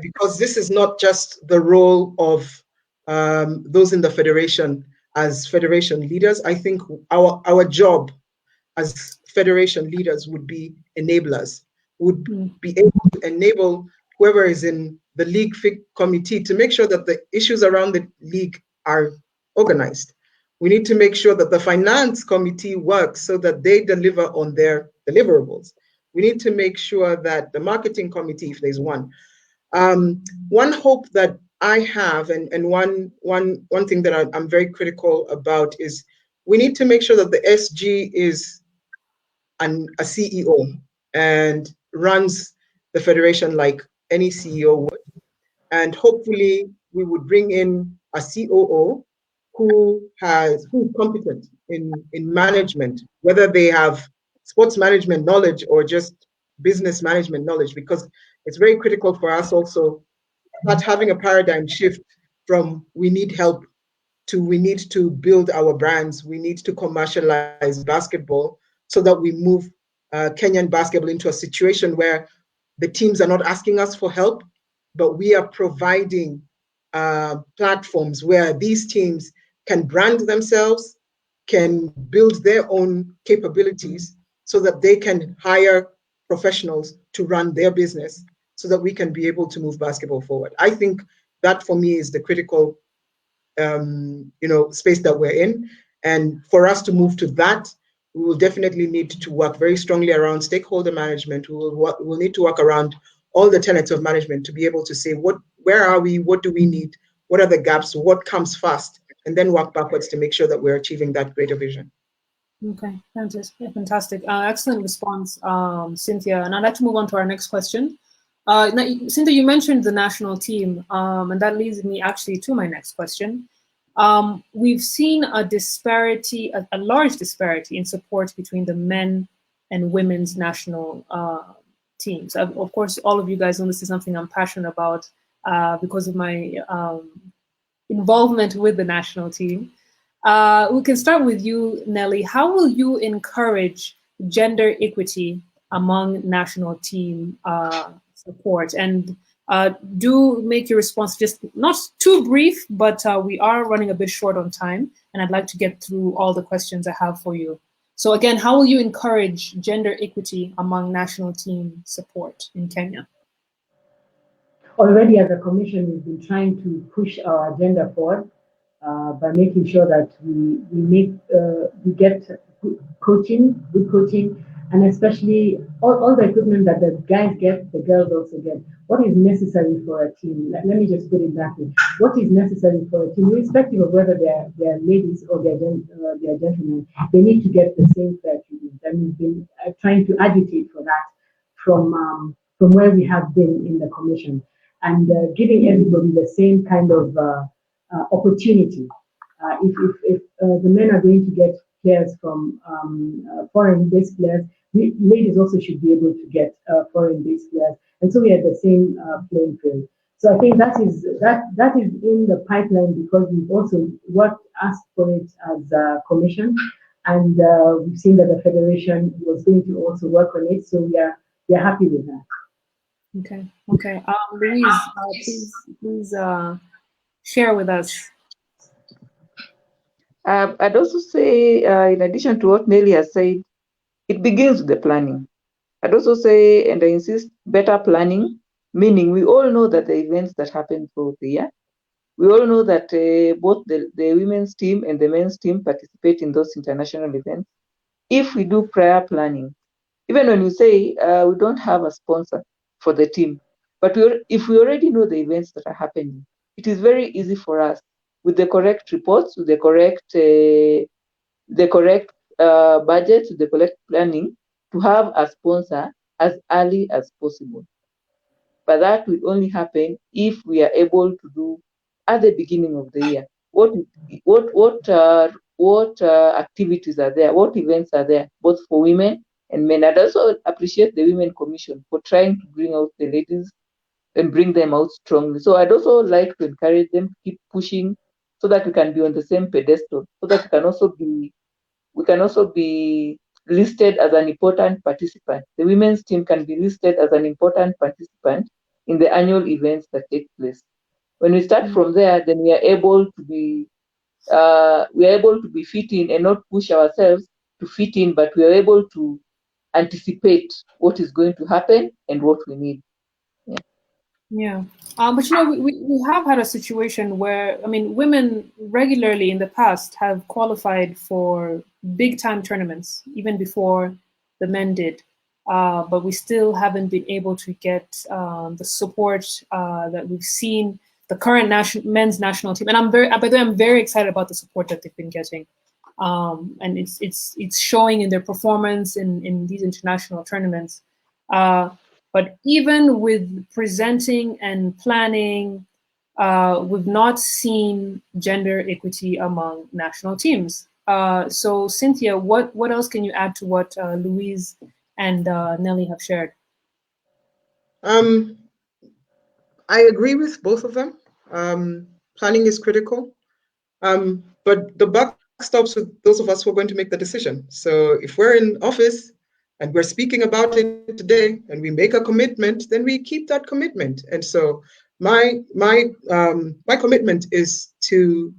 Because this is not just the role of those in the federation as federation leaders. I think our job as federation leaders would be enablers, would be able to enable whoever is in the league committee to make sure that the issues around the league are organized. We need to make sure that the finance committee works so that they deliver on their deliverables. We need to make sure that the marketing committee, if there's one. One hope that I have, and one thing that I'm very critical about is we need to make sure that the SG is a CEO and runs the federation like any CEO would. And hopefully we would bring in a COO who is competent in management, whether they have sports management knowledge or just business management knowledge, because it's very critical for us also not having a paradigm shift from we need help to we need to build our brands, we need to commercialize basketball so that we move Kenyan basketball into a situation where the teams are not asking us for help, but we are providing platforms where these teams can brand themselves, can build their own capabilities so that they can hire professionals to run their business so that we can be able to move basketball forward. I think that for me is the critical space that we're in. And for us to move to that, we will definitely need to work very strongly around stakeholder management. We'll need to work around all the tenets of management to be able to say, where are we? What do we need? What are the gaps? What comes first? And then work backwards to make sure that we're achieving that greater vision. Okay, fantastic. Excellent response, Cynthia. And I'd like to move on to our next question. Cynthia, you mentioned the national team, and that leads me actually to my next question. We've seen a disparity, a large disparity in support between the men and women's national teams. Of course, all of you guys know this is something I'm passionate about because of my involvement with the national team. We can start with you, Nelly. How will you encourage gender equity among national team support? And do make your response just not too brief, but we are running a bit short on time, and I'd like to get through all the questions I have for you. So again, how will you encourage gender equity among national team support in Kenya? Already as a commission, we've been trying to push our agenda forward by making sure that we get good coaching, and especially all the equipment that the guys get, the girls also get. What is necessary for a team? Let me just put it that way. What is necessary for a team, irrespective of whether they're ladies or they're gentlemen, they need to get the same fair treatment. And we've been trying to agitate for that from where we have been in the commission, and giving everybody the same kind of opportunity. If the men are going to get players from foreign-based players, ladies also should be able to get foreign-based players, and so we have the same playing field. So I think that is in the pipeline, because we've also asked for it as a commission, and we've seen that the federation was going to also work on it. So we are happy with that. Okay. Louise, please share with us. I'd also say, in addition to what Nelly has said, it begins with the planning. I'd also say, and I insist, better planning, meaning we all know that the events that happen throughout the year, we all know that both the women's team and the men's team participate in those international events. If we do prior planning, even when you say we don't have a sponsor for the team, but if we already know the events that are happening, it is very easy for us, with the correct reports, with the correct budget, with the correct planning, to have a sponsor as early as possible. But that will only happen if we are able to do at the beginning of the year. what activities are there, what events are there, both for women and men. I'd also appreciate the Women Commission for trying to bring out the ladies and bring them out strongly. So I'd also like to encourage them to keep pushing so that we can be on the same pedestal, so that we can also be listed as an important participant. The women's team can be listed as an important participant in the annual events that take place. When we start from there, then we are able to be fit in and not push ourselves to fit in, but we are able to anticipate what is going to happen and what we need. Yeah. But you know, we have had a situation where, I mean, women regularly in the past have qualified for big time tournaments, even before the men did. But we still haven't been able to get the support that we've seen the current men's national team. And by the way, I'm very excited about the support that they've been getting. And it's showing in their performance in these international tournaments. But even with presenting and planning, we've not seen gender equity among national teams. So Cynthia, what else can you add to what Louise and Nelly have shared? I agree with both of them. Planning is critical, but the buck stops with those of us who are going to make the decision. So if we're in office and we're speaking about it today and we make a commitment, then we keep that commitment. And so my commitment is to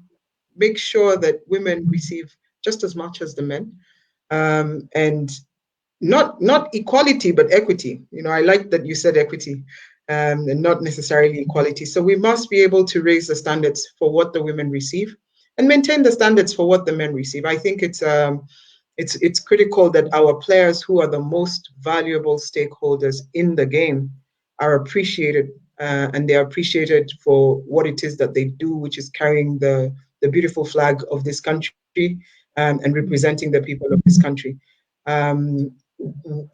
make sure that women receive just as much as the men, and not equality, but equity. You know, I like that you said equity, and not necessarily equality. So we must be able to raise the standards for what the women receive and maintain the standards for what the men receive. I think it's critical that our players, who are the most valuable stakeholders in the game, are appreciated, and they are appreciated for what it is that they do, which is carrying the beautiful flag of this country, and representing the people of this country.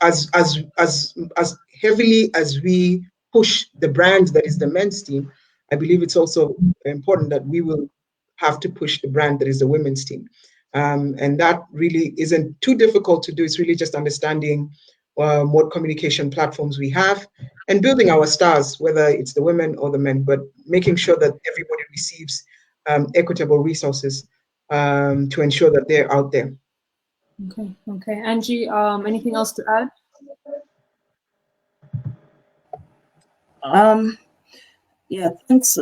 As heavily as we push the brand that is the men's team, I believe it's also important that we will have to push the brand that is the women's team. And that really isn't too difficult to do. It's really just understanding what communication platforms we have and building our stars, whether it's the women or the men, but making sure that everybody receives equitable resources to ensure that they're out there. Okay. Angie, anything else to add? Yeah, thanks,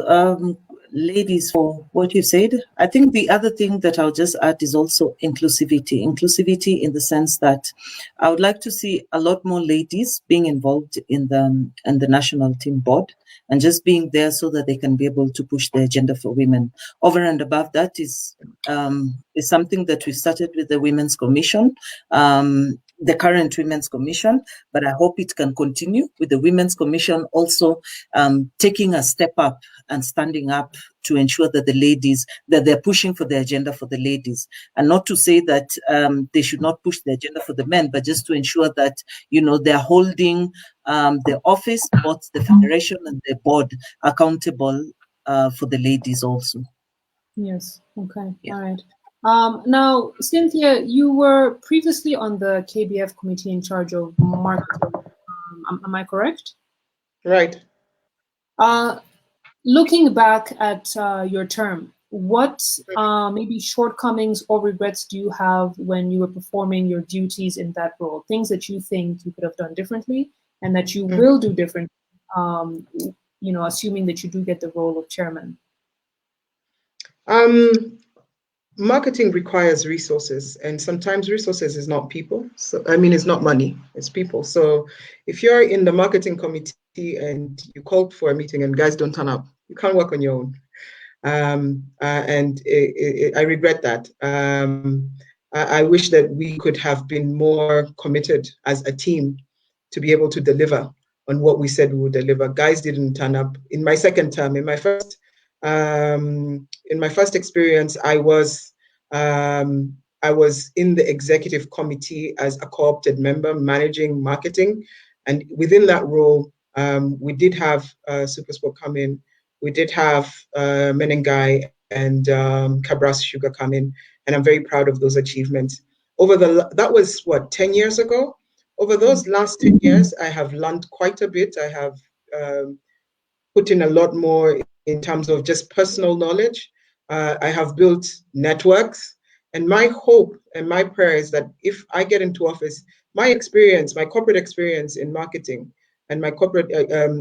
ladies, for what you said. I think the other thing that I'll just add is also inclusivity. Inclusivity in the sense that I would like to see a lot more ladies being involved in the national team board and just being there so that they can be able to push the agenda for women. Over and above that is something that we started with the Women's Commission, the current Women's Commission, but I hope it can continue with the Women's Commission also taking a step up and standing up to ensure that the ladies, that they're pushing for the agenda for the ladies. And not to say that they should not push the agenda for the men, but just to ensure that, you know, they're holding the office, both the federation and the board accountable for the ladies also. Yes. Okay. Yeah. All right. Now, Cynthia, you were previously on the KBF committee in charge of marketing. Am I correct? Right. Looking back at your term, what maybe shortcomings or regrets do you have when you were performing your duties in that role? Things that you think you could have done differently and that you will do differently, you know, assuming that you do get the role of chairman? Marketing requires resources, and sometimes resources is not people. So, I mean, it's not money, it's people. So if you're in the marketing committee and you called for a meeting and guys don't turn up, you can't work on your own. I regret that. I wish that we could have been more committed as a team to be able to deliver on what we said we would deliver. Guys didn't turn up. In my second term, in my first experience, I was in the executive committee as a co-opted member managing marketing. And within that role, we did have SuperSport come in. We did have Menengai and Cabras Sugar come in, and I'm very proud of those achievements. That was what, 10 years ago? Over those last 10 years, I have learned quite a bit. I have put in a lot more in terms of just personal knowledge. I have built networks, and my hope and my prayer is that if I get into office, my experience, my corporate experience in marketing, and my corporate,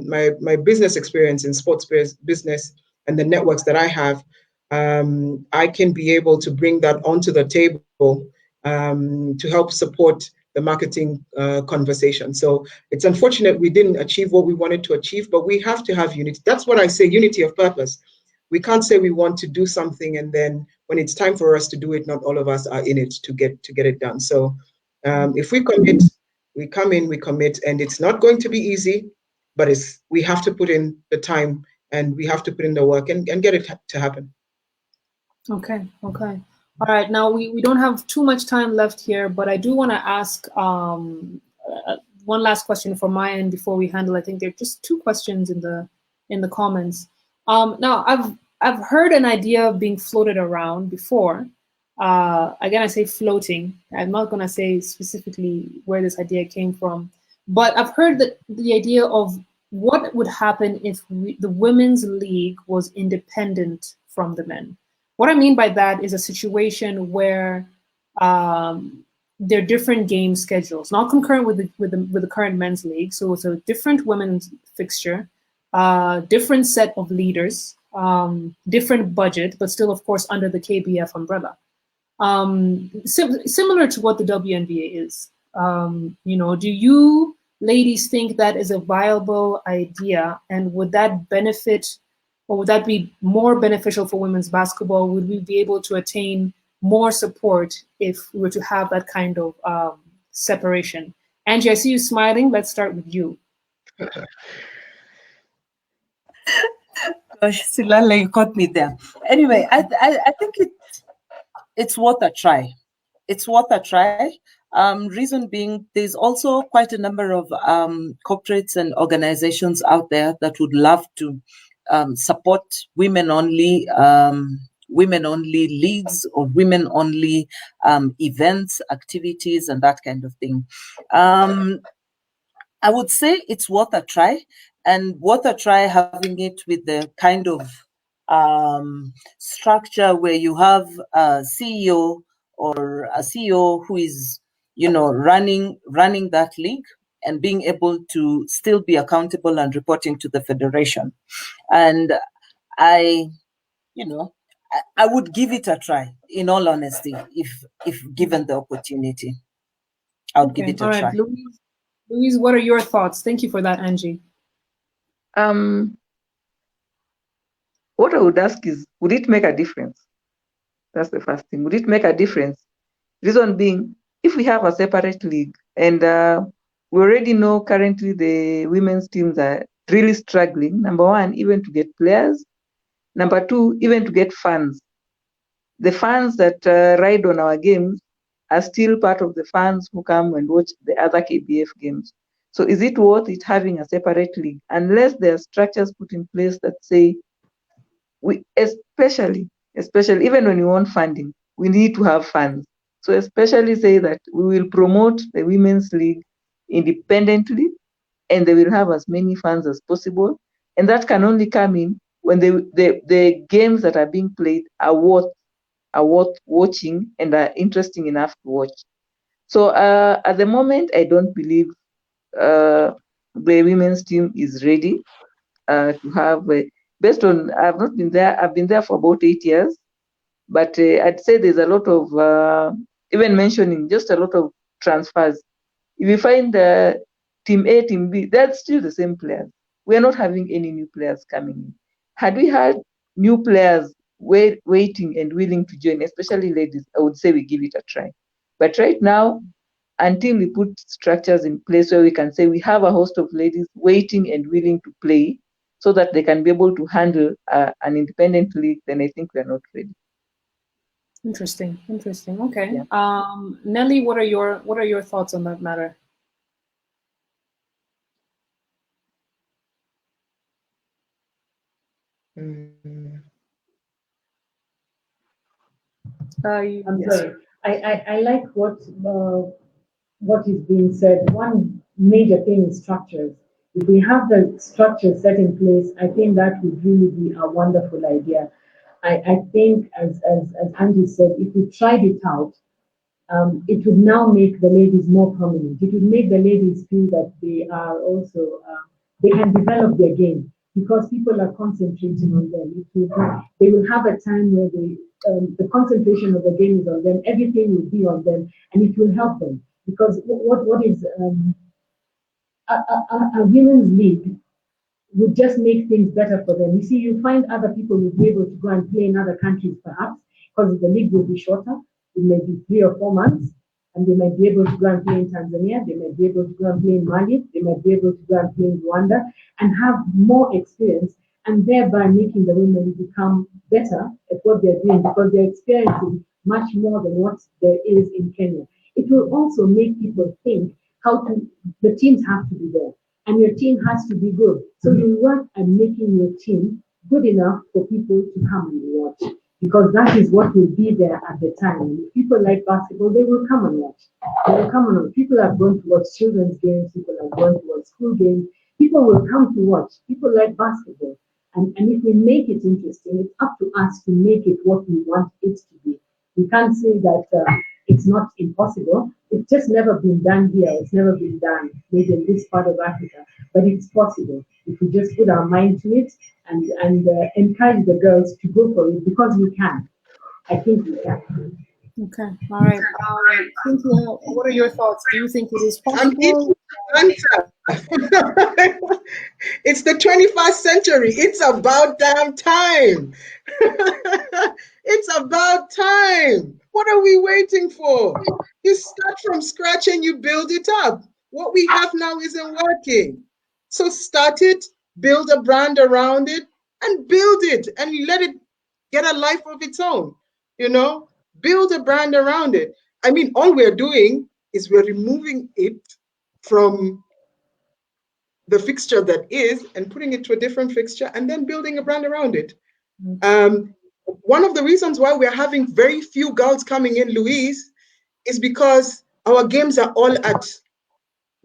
my business experience in sports business, and the networks that I have, I can be able to bring that onto the table to help support the marketing conversation. So it's unfortunate we didn't achieve what we wanted to achieve, but we have to have unity. That's what I say, unity of purpose. We can't say we want to do something and then when it's time for us to do it, not all of us are in it to get it done. So if we commit, we come in, we commit, and it's not going to be easy, but we have to put in the time and we have to put in the work and get it to happen. Okay. All right, now we don't have too much time left here, but I do want to ask one last question from my end before we handle. I think there are just two questions in the comments. Now I've heard an idea being floated around before. Again, I say floating. I'm not going to say specifically where this idea came from, but I've heard that the idea of what would happen if the women's league was independent from the men. What I mean by that is a situation where there are different game schedules, not concurrent with the current men's league. So it's a different women's fixture, different set of leaders, different budget, but still, of course, under the KBF umbrella. Similar to what the WNBA is. Do you ladies think that is a viable idea, and would that benefit? Or would that be more beneficial for women's basketball? Would we be able to attain more support if we were to have that kind of separation? Angie, I see you smiling. Let's start with you. Gosh, Silalei, you caught me there. Anyway, I think it's worth a try. It's worth a try. Reason being, there's also quite a number of corporates and organizations out there that would love to support women-only leagues or women-only events, activities, and that kind of thing. I would say it's worth a try, and worth a try having it with the kind of structure where you have a CEO or a CEO who is, running that league and being able to still be accountable and reporting to the federation. And I would give it a try, in all honesty, if given the opportunity. I would give it a try. All right, Louise, what are your thoughts? Thank you for that, Angie. What I would ask is, would it make a difference? That's the first thing. Would it make a difference? Reason being, if we have a separate league, and we already know currently the women's teams are really struggling, number one, even to get players. Number two, even to get fans. The fans that ride on our games are still part of the fans who come and watch the other KBF games. So is it worth it having a separate league? Unless there are structures put in place that say, especially even when we want funding, we need to have funds. So especially say that we will promote the women's league independently, and they will have as many funds as possible. And that can only come in when the games that are being played are worth watching and are interesting enough to watch. So at the moment, I don't believe the women's team is ready to have, based on, I've not been there, I've been there for about 8 years, but I'd say there's a lot of, even mentioning just a lot of transfers. If you find team A, team B, they're still the same players. We're not having any new players coming in. Had we had new players waiting and willing to join, especially ladies, I would say we give it a try. But right now, until we put structures in place where we can say we have a host of ladies waiting and willing to play so that they can be able to handle an independent league, then I think we're not ready. Interesting. Okay. Yeah. Nelly, what are your thoughts on that matter? I'm Yes. sorry. I like what is being said. One major thing is structures. If we have the structures set in place, I think that would really be a wonderful idea. I think, as Andy said, if we tried it out, it would now make the ladies more prominent. It would make the ladies feel that they are also, they can develop their game because people are concentrating on them. They will have a time where the concentration of the game is on them, everything will be on them, and it will help them. Because what is a women's league would just make things better for them. You see, you find other people will be able to go and play in other countries perhaps, because the league will be shorter. It may be 3 or 4 months, and they might be able to go and play in Tanzania, they might be able to go and play in Mali, they might be able to go and play in Rwanda, and have more experience, and thereby making the women become better at what they're doing because they're experiencing much more than what there is in Kenya. It will also make people think how to, the teams have to be there and your team has to be good. So you work at making your team good enough for people to come and watch because that is what will be there at the time. And if people like basketball, they will come and watch. They will come and watch. People are going to watch children's games. People are going to watch school games. People will come to watch. People like basketball. And if we make it interesting, it's up to us to make it what we want it to be. We can't say that it's not impossible. It's just never been done here. It's never been done maybe in this part of Africa, but it's possible if we just put our mind to it and encourage the girls to go for it because we can. I think we can. Okay. All right. Cynthia, what are your thoughts? Do you think it is I'm possible? answer. It's the 21st century. It's about damn time. It's about time. What are we waiting for? You start from scratch and you build it up. What we have now isn't working. So start it, build a brand around it, and build it and let it get a life of its own. You know, build a brand around it. I mean, all we're doing is we're removing it from the fixture that is and putting it to a different fixture and then building a brand around it. One of the reasons why we're having very few girls coming in, Louise, is because our games are all at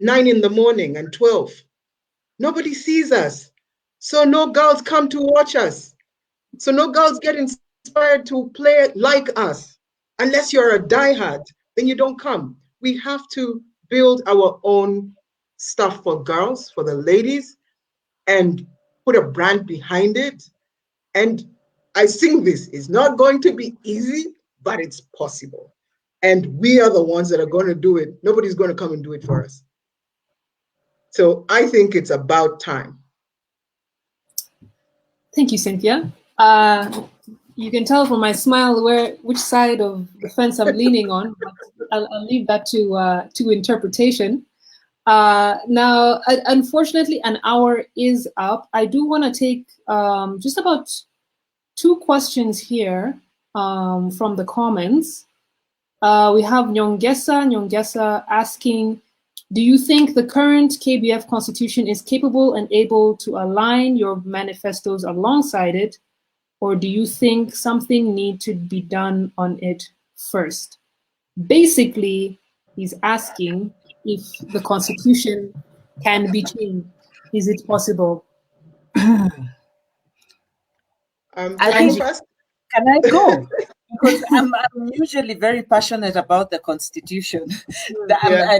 9 in the morning and 12. Nobody sees us. So no girls come to watch us. So no girls get inspired to play like us. Unless you're a diehard, then you don't come. We have to build our own stuff for girls, for the ladies, and put a brand behind it. And I think this is not going to be easy, but it's possible. And we are the ones that are going to do it. Nobody's going to come and do it for us. So I think it's about time. Thank you, Cynthia. You can tell from my smile which side of the fence I'm leaning on. But I'll leave that to interpretation. Now, unfortunately, an hour is up. I do want to take just about 2 questions here from the comments. We have Nyongesa asking, do you think the current KBF constitution is capable and able to align your manifestos alongside it? Or do you think something needs to be done on it first? Basically, he's asking if the constitution can be changed. Is it possible? I think, can I go? Because I'm usually very passionate about the Constitution. Yeah.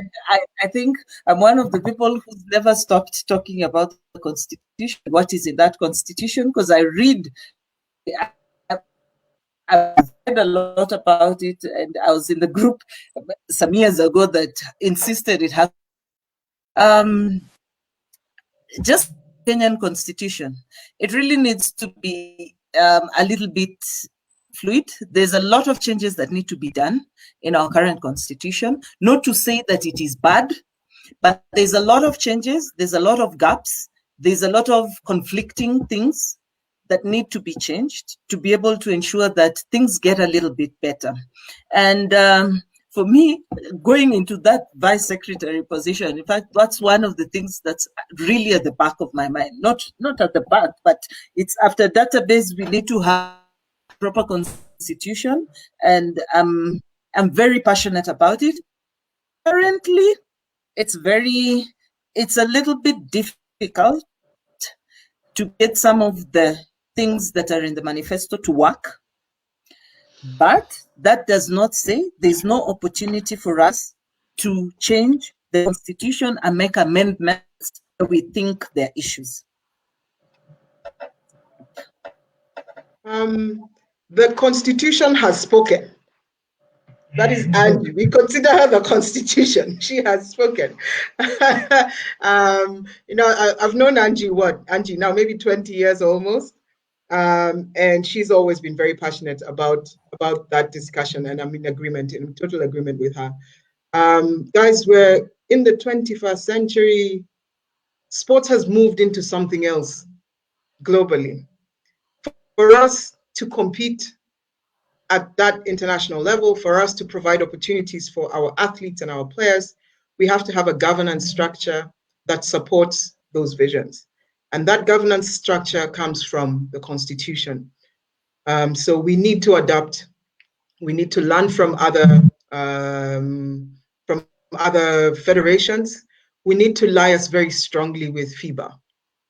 I think I'm one of the people who's never stopped talking about the Constitution, what is in that Constitution, because I read, I've read a lot about it, and I was in the group some years ago that insisted it has just Kenyan Constitution. It really needs to be a little bit fluid. There's a lot of changes that need to be done in our current constitution. Not to say that it is bad, but there's a lot of changes. There's a lot of gaps. There's a lot of conflicting things that need to be changed to be able to ensure that things get a little bit better. And for me, going into that vice secretary position, in fact, that's one of the things that's really at the back of my mind. Not at the back, but it's after database, we need to have proper constitution constitution, and I'm very passionate about it. Currently, it's a little bit difficult to get some of the things that are in the manifesto to work. But that does not say there's no opportunity for us to change the constitution and make amendments where we think there are issues. The Constitution has spoken. That is Angie. We consider her the Constitution. She has spoken. I've known Angie, now maybe 20 years almost. And she's always been very passionate about that discussion, and I'm in total agreement with her. Guys, we're in the 21st century. Sports has moved into something else globally. For us to compete at that international level, for us to provide opportunities for our athletes and our players, we have to have a governance structure that supports those visions. And that governance structure comes from the Constitution. So we need to adapt. We need to learn from other federations. We need to liaise very strongly with FIBA,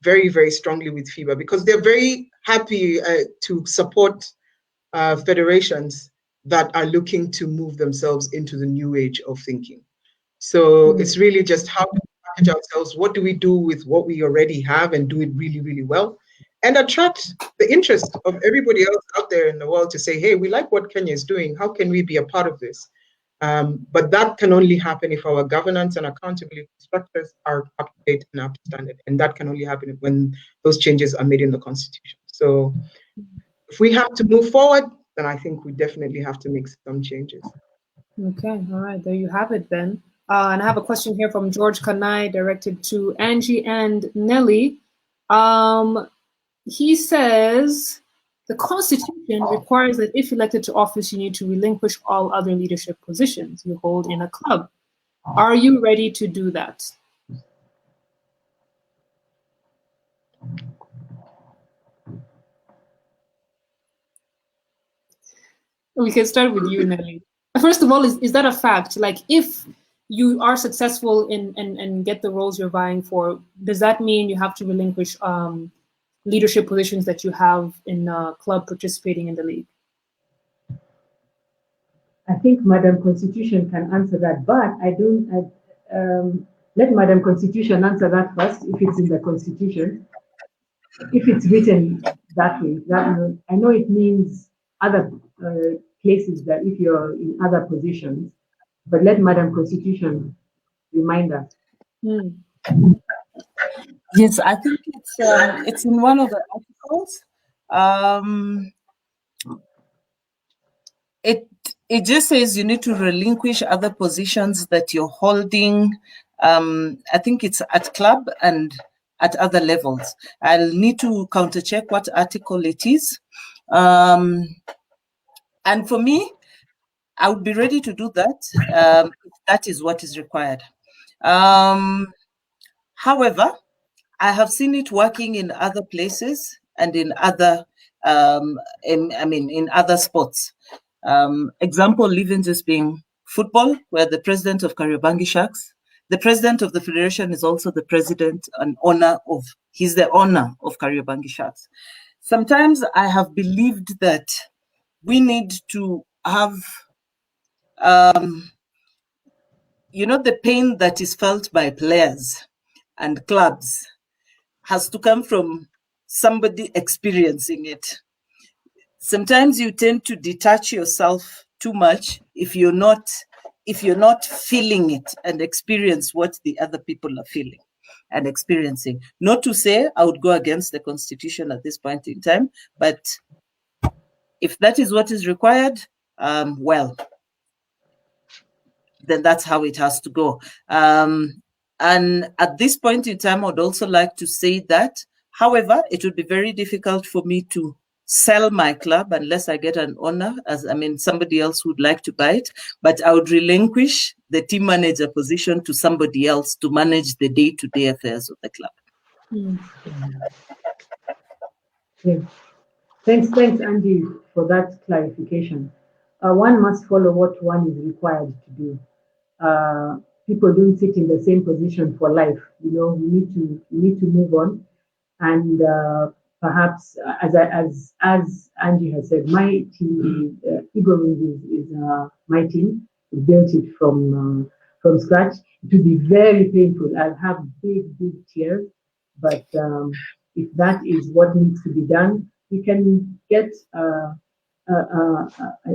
very, very strongly with FIBA, because they're very happy to support federations that are looking to move themselves into the new age of thinking. So it's really just how do we package ourselves? What do we do with what we already have and do it really, really well? And attract the interest of everybody else out there in the world to say, hey, we like what Kenya is doing. How can we be a part of this? But that can only happen if our governance and accountability structures are up to date and up to standard. And that can only happen when those changes are made in the Constitution. So if we have to move forward, then I think we definitely have to make some changes. Okay, all right, there you have it then. And I have a question here from George Kanai directed to Angie and Nelly. He says, the Constitution requires that if elected to office, you need to relinquish all other leadership positions you hold in a club. Are you ready to do that? We can start with you, Nelly. First of all, is that a fact? Like, if you are successful and get the roles you're vying for, does that mean you have to relinquish leadership positions that you have in a club participating in the league? I think Madam Constitution can answer that, but let Madam Constitution answer that first, if it's in the Constitution. If it's written that way, I know it means other places that if you're in other positions, but let Madam Constitution remind us. Yes, I think it's in one of the articles. It just says you need to relinquish other positions that you're holding. I think it's at club and at other levels. I'll need to counter check what article it is. And for me, I would be ready to do that if that is what is required. However, I have seen it working in other places and in other, in other sports. Example, even just being football, where the president of Kariobangi Sharks, the president of the federation is also the president and he's the owner of Kariobangi Sharks. Sometimes I have believed that we need to have, the pain that is felt by players and clubs has to come from somebody experiencing it. Sometimes you tend to detach yourself too much if you're not feeling it and experience what the other people are feeling and experiencing. Not to say I would go against the Constitution at this point in time, but if that is what is required, well, then that's how it has to go. And at this point in time, I would also like to say that, however, it would be very difficult for me to sell my club unless I get an owner, somebody else would like to buy it, but I would relinquish the team manager position to somebody else to manage the day-to-day affairs of the club. Yeah. Thanks, Andy, for that clarification. One must follow what one is required to do. People don't sit in the same position for life. You know, we need to move on, and perhaps as Angie has said, my team, Eagle Wings is my team. We built it from scratch. It will be very painful. I'll have big tears, but if that is what needs to be done, we can get a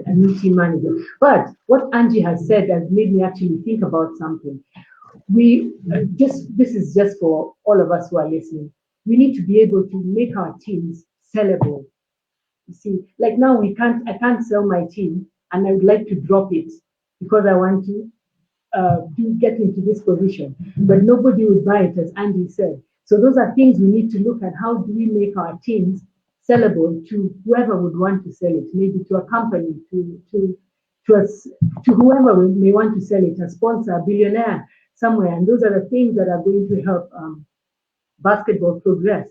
new team manager. But what Angie has said has made me actually think about something. We this is just for all of us who are listening. We need to be able to make our teams sellable. You see, like now I can't sell my team, and I would like to drop it because I want to do get into this position, but nobody would buy it, as Andy said. So those are things we need to look at. How do we make our teams sellable to whoever would want to sell it? Maybe to a company, to us, to whoever may want to sell it, a sponsor, a billionaire somewhere. And those are the things that are going to help basketball progress.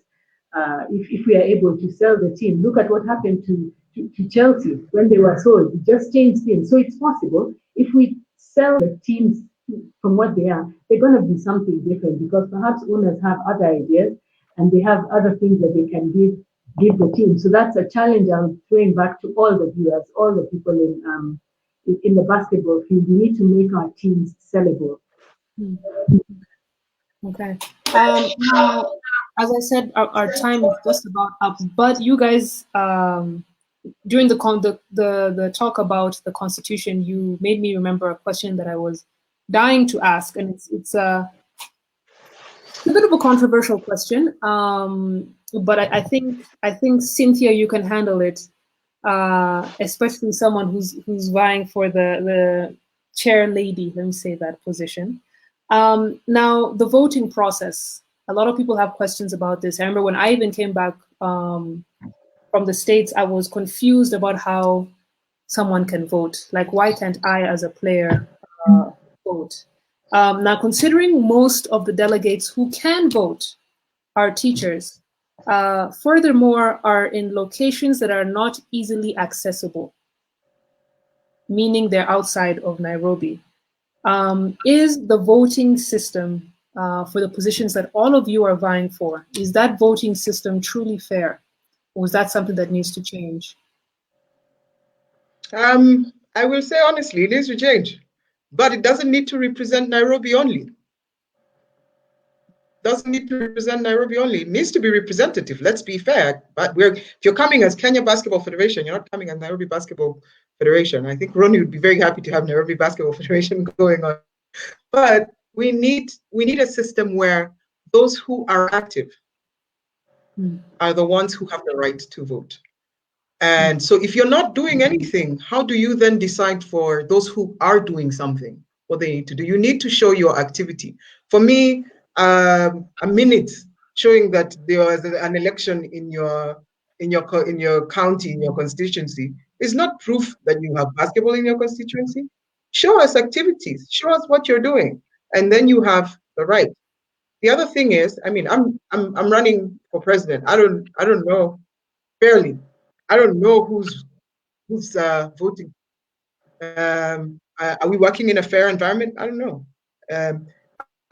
If we are able to sell the team, look at what happened to Chelsea when they were sold. It just changed things. So it's possible if we sell the teams from what they are, they're going to be something different because perhaps owners have other ideas and they have other things that they can give the team. So that's a challenge I'm throwing back to all the viewers, all the people in the basketball field. We need to make our teams sellable. Okay. Now, as I said, our time is just about up. But you guys, during the talk about the Constitution, you made me remember a question that I was dying to ask, and it's a bit of a controversial question. But I think Cynthia, you can handle it, especially someone who's vying for the chair lady. Let me say that position. Now, the voting process, a lot of people have questions about this. I remember when I even came back from the States, I was confused about how someone can vote. Like, why can't I, as a player, vote? Now, considering most of the delegates who can vote are teachers, furthermore, are in locations that are not easily accessible, meaning they're outside of Nairobi. Is the voting system for the positions that all of you are vying for, is that voting system truly fair? Or is that something that needs to change? I will say honestly, it needs to change, but it doesn't need to represent Nairobi only. Doesn't need to represent Nairobi only. It needs to be representative. Let's be fair. But if you're coming as Kenya Basketball Federation, you're not coming as Nairobi Basketball Federation. I think Ronnie would be very happy to have Nairobi Basketball Federation going on. But we need a system where those who are active are the ones who have the right to vote. And so if you're not doing anything, how do you then decide for those who are doing something, what they need to do? You need to show your activity. For me, a minute showing that there was an election in your county, in your constituency, is not proof that you have basketball in your constituency. Show us activities, show us what you're doing, and then you have the right. The other thing is, I mean, I'm running for president. I don't know, barely. I don't know who's voting. Are we working in a fair environment? I don't know.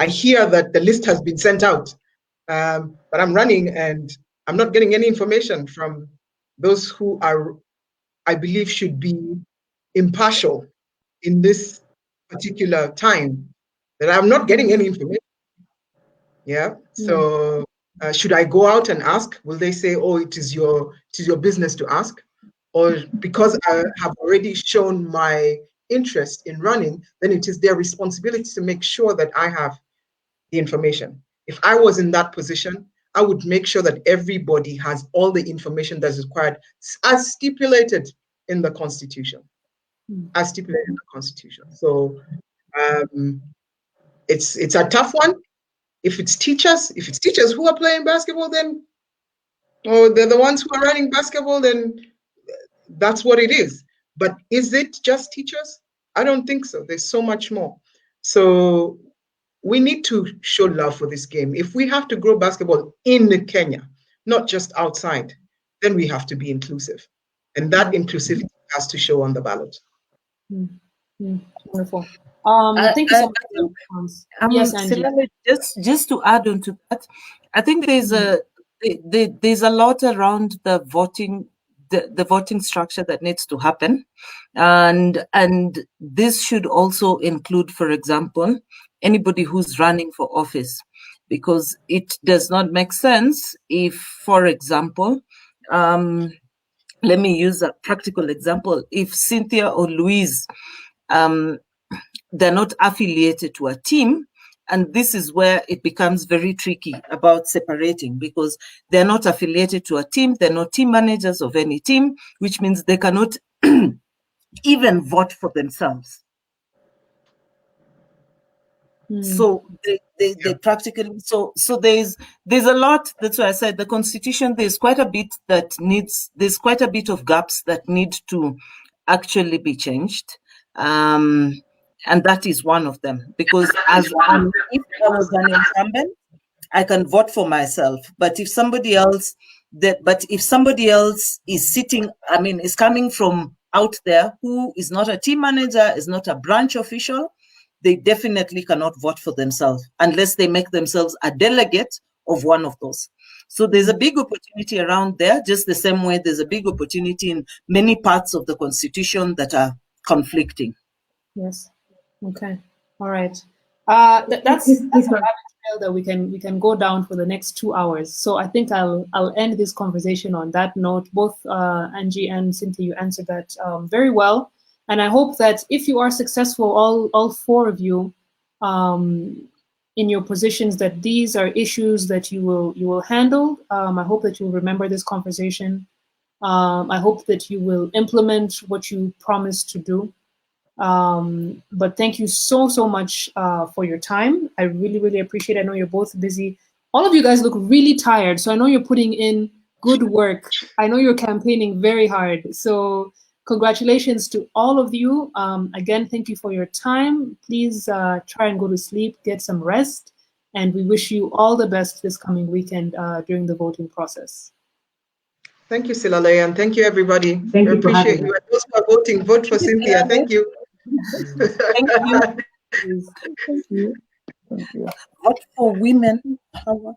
I hear that the list has been sent out, but I'm running and I'm not getting any information from those who I believe should be impartial in this particular time. That I'm not getting any information. Yeah. So should I go out and ask? Will they say, "Oh, it is your business to ask"? Or because I have already shown my interest in running, then it is their responsibility to make sure that I have the information. If I was in that position, I would make sure that everybody has all the information that is required as stipulated in the Constitution. As stipulated in the Constitution. So it's a tough one. If it's teachers who are playing basketball, then they're the ones who are running basketball, then that's what it is. But is it just teachers? I don't think so. There's so much more. So we need to show love for this game. If we have to grow basketball in Kenya, not just outside, then we have to be inclusive. And that inclusivity has to show on the ballot. Wonderful. I- Thank you so I- much I for your think, response. Yes, Angie. Silalei, just to add on to that, I think there's a lot around the voting structure that needs to happen, and this should also include, for example, anybody who's running for office, because it does not make sense if, for example, let me use a practical example. If Cynthia or Louise, they're not affiliated to a team, and this is where it becomes very tricky about separating, because they're not affiliated to a team, they're not team managers of any team, which means they cannot even vote for themselves. So they practically, so there's a lot. That's why I said the constitution, there's quite a bit of gaps that need to actually be changed. And that is one of them, because if I was an incumbent, I can vote for myself. But if somebody else is sitting, is coming from out there, who is not a team manager, is not a branch official, they definitely cannot vote for themselves unless they make themselves a delegate of one of those. So there's a big opportunity around there, just the same way there's a big opportunity in many parts of the constitution that are conflicting. Yes. Okay. All right. That's a rabbit trail that we can go down for the next 2 hours. So I think I'll end this conversation on that note. Both Angie and Cynthia, you answered that very well, and I hope that if you are successful, all four of you, in your positions, that these are issues that you will handle. I hope that you'll remember this conversation. I hope that you will implement what you promised to do. But thank you so much for your time. I really appreciate it. I know you're both busy. All of you guys look really tired, so I know you're putting in good work. I know you're campaigning very hard. So congratulations to all of you. Again, thank you for your time. Please try and go to sleep, get some rest, and we wish you all the best this coming weekend during the voting process. Thank you, Silalei, and thank you, everybody. Thank We you for appreciate having you. us. And those who are voting, vote for Cynthia. Thank you. Thank you. Thank you. Vote for women power.